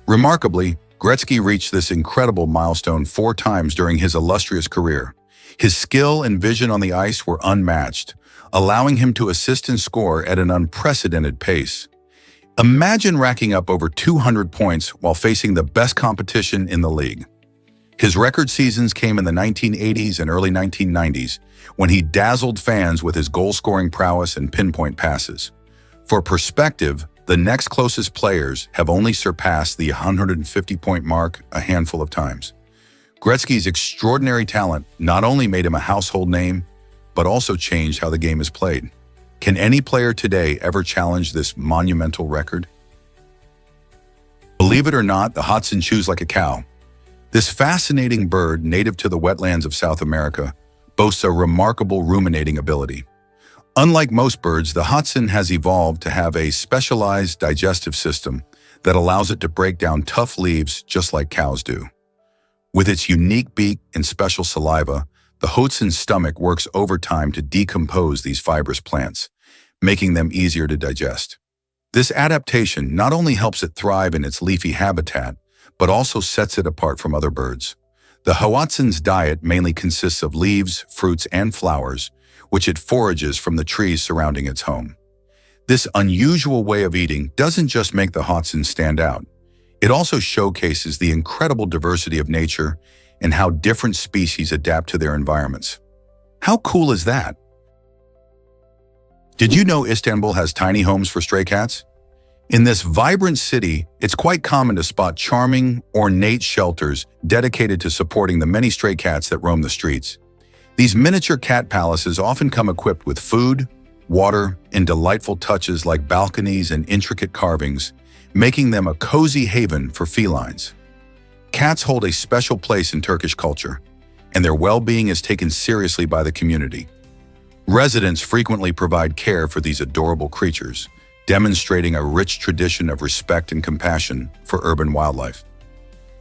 Remarkably, Gretzky reached this incredible milestone 4 times during his illustrious career. His skill and vision on the ice were unmatched, allowing him to assist and score at an unprecedented pace. Imagine racking up over 200 points while facing the best competition in the league. His record seasons came in the 1980s and early 1990s, when he dazzled fans with his goal-scoring prowess and pinpoint passes. For perspective, the next closest players have only surpassed the 150-point mark a handful of times. Gretzky's extraordinary talent not only made him a household name, but also changed how the game is played. Can any player today ever challenge this monumental record? Believe it or not, the Hudson chews like a cow. This fascinating bird, native to the wetlands of South America, boasts a remarkable ruminating ability. Unlike most birds, the Hudson has evolved to have a specialized digestive system that allows it to break down tough leaves just like cows do. With its unique beak and special saliva, the Hudson's stomach works overtime to decompose these fibrous plants, making them easier to digest. This adaptation not only helps it thrive in its leafy habitat, but also sets it apart from other birds. The Hudson's diet mainly consists of leaves, fruits, and flowers, which it forages from the trees surrounding its home. This unusual way of eating doesn't just make the Hudson stand out. It also showcases the incredible diversity of nature and how different species adapt to their environments. How cool is that? Did you know Istanbul has tiny homes for stray cats? In this vibrant city, it's quite common to spot charming, ornate shelters dedicated to supporting the many stray cats that roam the streets. These miniature cat palaces often come equipped with food, water, and delightful touches like balconies and intricate carvings, making them a cozy haven for felines. Cats hold a special place in Turkish culture, and their well-being is taken seriously by the community. Residents frequently provide care for these adorable creatures, demonstrating a rich tradition of respect and compassion for urban wildlife.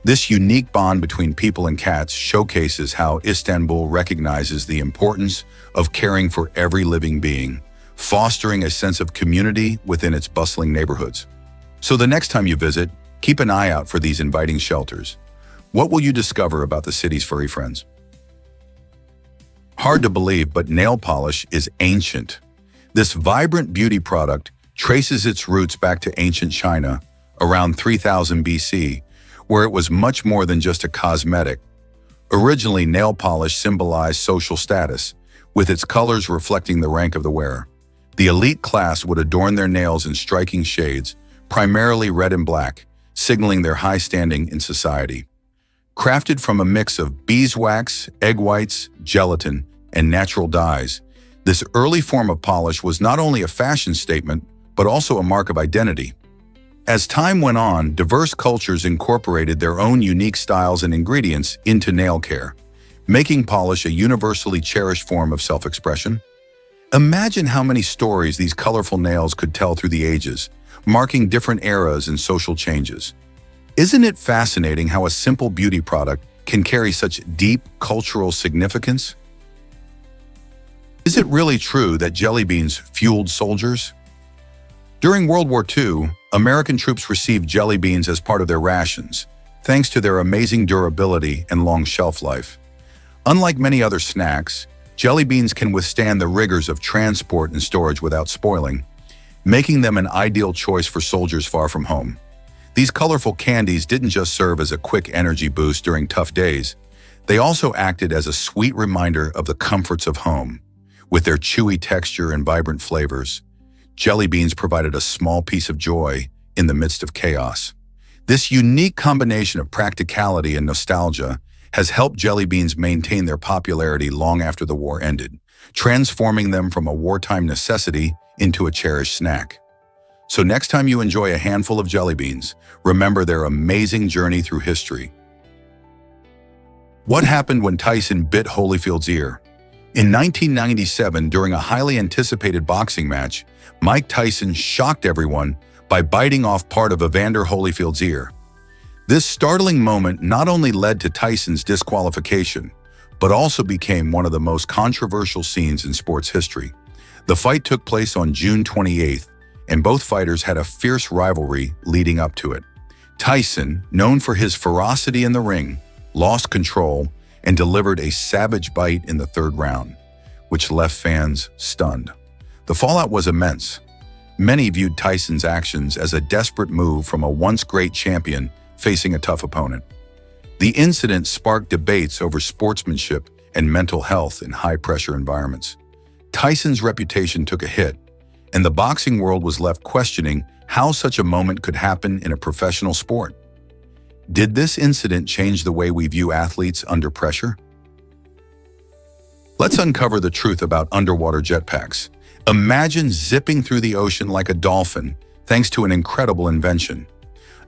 This unique bond between people and cats showcases how Istanbul recognizes the importance of caring for every living being, fostering a sense of community within its bustling neighborhoods. So the next time you visit, keep an eye out for these inviting shelters. What will you discover about the city's furry friends? Hard to believe, but nail polish is ancient. This vibrant beauty product traces its roots back to ancient China, around 3000 BC, where it was much more than just a cosmetic. Originally, nail polish symbolized social status, with its colors reflecting the rank of the wearer. The elite class would adorn their nails in striking shades, primarily red and black, signaling their high standing in society. Crafted from a mix of beeswax, egg whites, gelatin, and natural dyes, this early form of polish was not only a fashion statement, but also a mark of identity. As time went on, diverse cultures incorporated their own unique styles and ingredients into nail care, making polish a universally cherished form of self-expression. Imagine how many stories these colorful nails could tell through the ages, marking different eras and social changes. Isn't it fascinating how a simple beauty product can carry such deep cultural significance? Is it really true that jelly beans fueled soldiers? During World War II, American troops received jelly beans as part of their rations, thanks to their amazing durability and long shelf life. Unlike many other snacks, jelly beans can withstand the rigors of transport and storage without spoiling, making them an ideal choice for soldiers far from home. These colorful candies didn't just serve as a quick energy boost during tough days. They also acted as a sweet reminder of the comforts of home. With their chewy texture and vibrant flavors, jelly beans provided a small piece of joy in the midst of chaos. This unique combination of practicality and nostalgia has helped jelly beans maintain their popularity long after the war ended, transforming them from a wartime necessity into a cherished snack. So next time you enjoy a handful of jelly beans, remember their amazing journey through history. What happened when Tyson bit Holyfield's ear? In 1997, during a highly anticipated boxing match, Mike Tyson shocked everyone by biting off part of Evander Holyfield's ear. This startling moment not only led to Tyson's disqualification, but also became one of the most controversial scenes in sports history. The fight took place on June 28th, and both fighters had a fierce rivalry leading up to it. Tyson, known for his ferocity in the ring, lost control and delivered a savage bite in the third round, which left fans stunned. The fallout was immense. Many viewed Tyson's actions as a desperate move from a once great champion facing a tough opponent. The incident sparked debates over sportsmanship and mental health in high-pressure environments. Tyson's reputation took a hit, and the boxing world was left questioning how such a moment could happen in a professional sport. Did this incident change the way we view athletes under pressure? Let's uncover the truth about underwater jetpacks. Imagine zipping through the ocean like a dolphin, thanks to an incredible invention.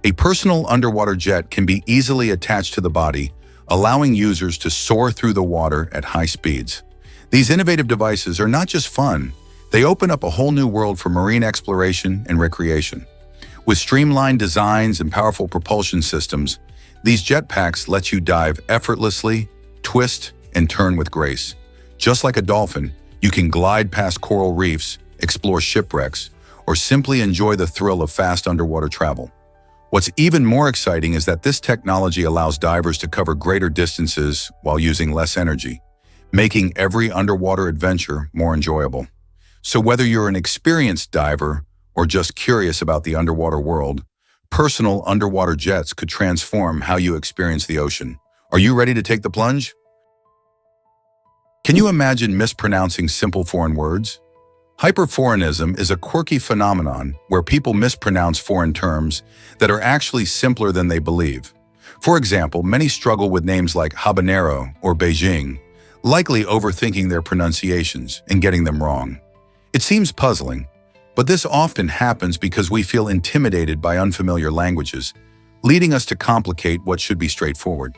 A personal underwater jet can be easily attached to the body, allowing users to soar through the water at high speeds. These innovative devices are not just fun, they open up a whole new world for marine exploration and recreation. With streamlined designs and powerful propulsion systems, these jetpacks let you dive effortlessly, twist, and turn with grace. Just like a dolphin, you can glide past coral reefs, explore shipwrecks, or simply enjoy the thrill of fast underwater travel. What's even more exciting is that this technology allows divers to cover greater distances while using less energy, making every underwater adventure more enjoyable. So whether you're an experienced diver or just curious about the underwater world, personal underwater jets could transform how you experience the ocean. Are you ready to take the plunge? Can you imagine mispronouncing simple foreign words? Hyperforeignism is a quirky phenomenon where people mispronounce foreign terms that are actually simpler than they believe. For example, many struggle with names like habanero or Beijing, likely overthinking their pronunciations and getting them wrong. It seems puzzling, but this often happens because we feel intimidated by unfamiliar languages, leading us to complicate what should be straightforward.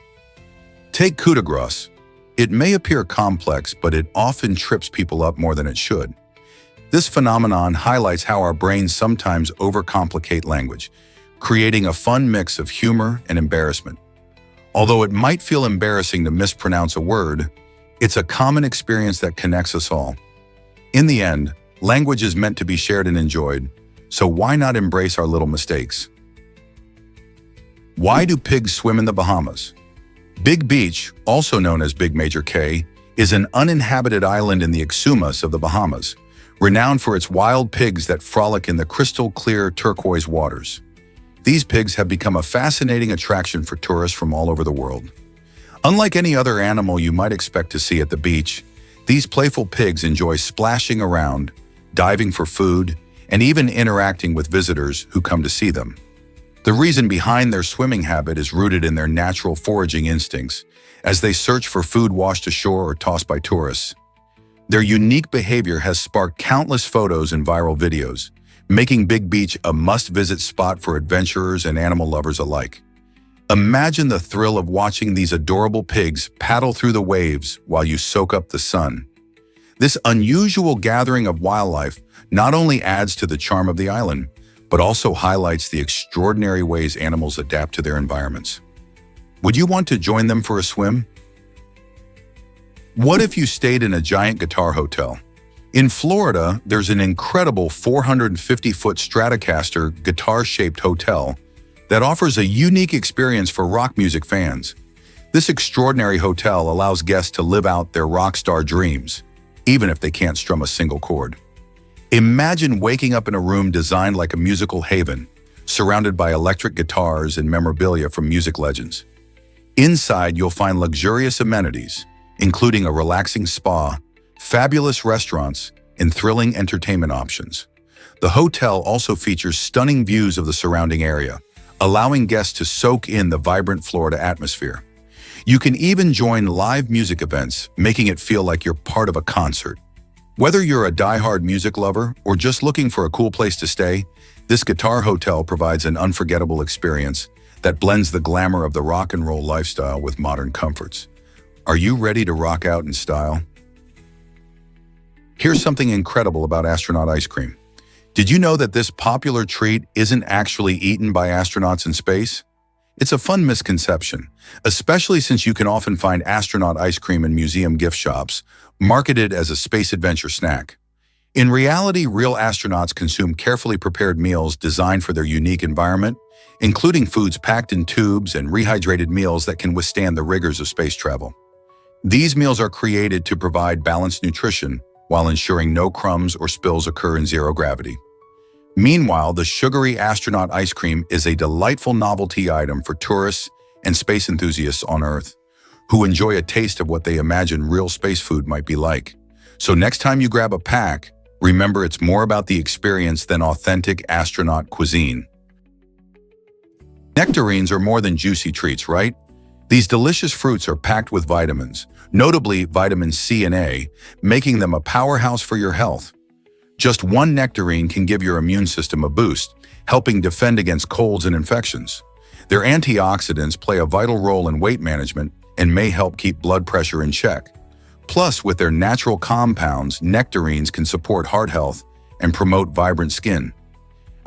Take coup de grace. It may appear complex, but it often trips people up more than it should. This phenomenon highlights how our brains sometimes overcomplicate language, creating a fun mix of humor and embarrassment. Although it might feel embarrassing to mispronounce a word, it's a common experience that connects us all. In the end, language is meant to be shared and enjoyed, so why not embrace our little mistakes? Why do pigs swim in the Bahamas? Big Beach, also known as Big Major K, is an uninhabited island in the Exumas of the Bahamas, renowned for its wild pigs that frolic in the crystal-clear turquoise waters. These pigs have become a fascinating attraction for tourists from all over the world. Unlike any other animal you might expect to see at the beach, these playful pigs enjoy splashing around, diving for food, and even interacting with visitors who come to see them. The reason behind their swimming habit is rooted in their natural foraging instincts, as they search for food washed ashore or tossed by tourists. Their unique behavior has sparked countless photos and viral videos, making Big Beach a must-visit spot for adventurers and animal lovers alike. Imagine the thrill of watching these adorable pigs paddle through the waves while you soak up the sun. This unusual gathering of wildlife not only adds to the charm of the island, but also highlights the extraordinary ways animals adapt to their environments. Would you want to join them for a swim? What if you stayed in a giant guitar hotel? In Florida, there's an incredible 450-foot Stratocaster guitar-shaped hotel that offers a unique experience for rock music fans. This extraordinary hotel allows guests to live out their rock star dreams, even if they can't strum a single chord. Imagine waking up in a room designed like a musical haven, surrounded by electric guitars and memorabilia from music legends. Inside, you'll find luxurious amenities, including a relaxing spa, fabulous restaurants, and thrilling entertainment options. The hotel also features stunning views of the surrounding area, allowing guests to soak in the vibrant Florida atmosphere. You can even join live music events, making it feel like you're part of a concert. Whether you're a die-hard music lover or just looking for a cool place to stay, this guitar hotel provides an unforgettable experience that blends the glamour of the rock and roll lifestyle with modern comforts. Are you ready to rock out in style? Here's something incredible about astronaut ice cream. Did you know that this popular treat isn't actually eaten by astronauts in space? It's a fun misconception, especially since you can often find astronaut ice cream in museum gift shops, marketed as a space adventure snack. In reality, real astronauts consume carefully prepared meals designed for their unique environment, including foods packed in tubes and rehydrated meals that can withstand the rigors of space travel. These meals are created to provide balanced nutrition while ensuring no crumbs or spills occur in zero gravity. Meanwhile, the sugary astronaut ice cream is a delightful novelty item for tourists and space enthusiasts on Earth, who enjoy a taste of what they imagine real space food might be like. So next time you grab a pack, remember it's more about the experience than authentic astronaut cuisine. Nectarines are more than juicy treats, right? These delicious fruits are packed with vitamins, notably vitamin C and A, making them a powerhouse for your health. Just one nectarine can give your immune system a boost, helping defend against colds and infections. Their antioxidants play a vital role in weight management and may help keep blood pressure in check. Plus, with their natural compounds, nectarines can support heart health and promote vibrant skin.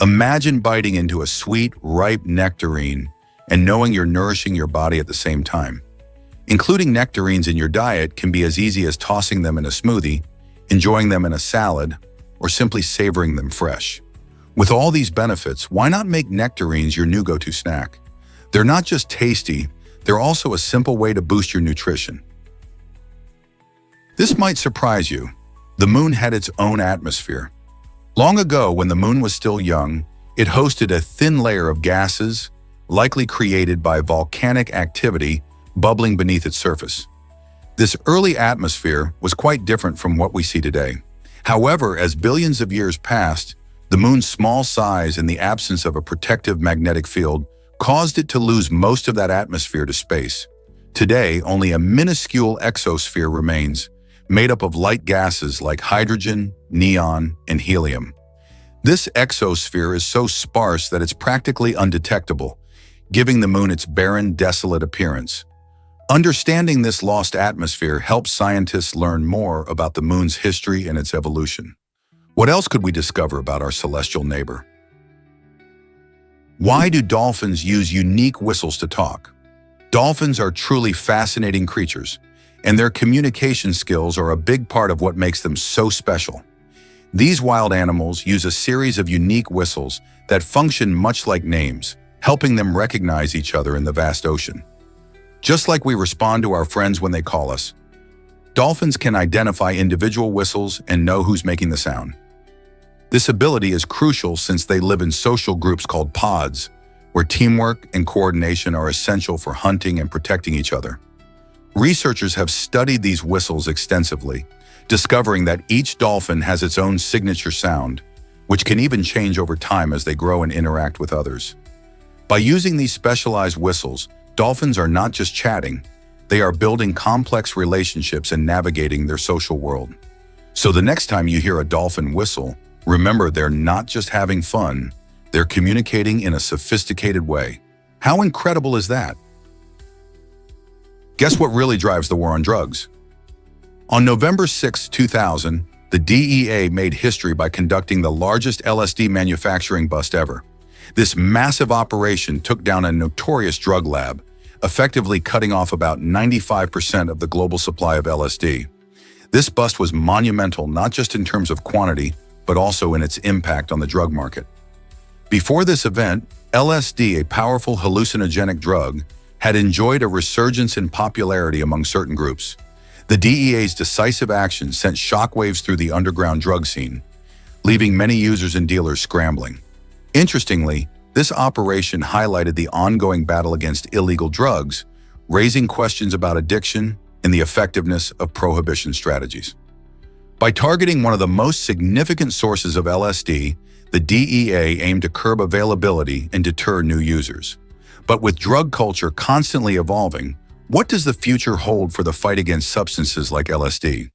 Imagine biting into a sweet, ripe nectarine and knowing you're nourishing your body at the same time. Including nectarines in your diet can be as easy as tossing them in a smoothie, enjoying them in a salad, or simply savoring them fresh. With all these benefits, why not make nectarines your new go-to snack? They're not just tasty, they're also a simple way to boost your nutrition. This might surprise you. The moon had its own atmosphere. Long ago, when the moon was still young, it hosted a thin layer of gases, likely created by volcanic activity bubbling beneath its surface. This early atmosphere was quite different from what we see today. However, as billions of years passed, the moon's small size and the absence of a protective magnetic field caused it to lose most of that atmosphere to space. Today, only a minuscule exosphere remains, made up of light gases like hydrogen, neon, and helium. This exosphere is so sparse that it's practically undetectable, giving the moon its barren, desolate appearance. Understanding this lost atmosphere helps scientists learn more about the moon's history and its evolution. What else could we discover about our celestial neighbor? Why do dolphins use unique whistles to talk? Dolphins are truly fascinating creatures, and their communication skills are a big part of what makes them so special. These wild animals use a series of unique whistles that function much like names, helping them recognize each other in the vast ocean. Just like we respond to our friends when they call us, dolphins can identify individual whistles and know who's making the sound. This ability is crucial since they live in social groups called pods, where teamwork and coordination are essential for hunting and protecting each other. Researchers have studied these whistles extensively, discovering that each dolphin has its own signature sound, which can even change over time as they grow and interact with others. By using these specialized whistles, dolphins are not just chatting, they are building complex relationships and navigating their social world. So the next time you hear a dolphin whistle, remember they're not just having fun, they're communicating in a sophisticated way. How incredible is that? Guess what really drives the war on drugs? On November 6, 2000, the DEA made history by conducting the largest LSD manufacturing bust ever. This massive operation took down a notorious drug lab, effectively cutting off about 95% of the global supply of LSD. This bust was monumental not just in terms of quantity, but also in its impact on the drug market. Before this event, LSD, a powerful hallucinogenic drug, had enjoyed a resurgence in popularity among certain groups. The DEA's decisive action sent shockwaves through the underground drug scene, leaving many users and dealers scrambling. Interestingly, this operation highlighted the ongoing battle against illegal drugs, raising questions about addiction and the effectiveness of prohibition strategies. By targeting one of the most significant sources of LSD, the DEA aimed to curb availability and deter new users. But with drug culture constantly evolving, what does the future hold for the fight against substances like LSD?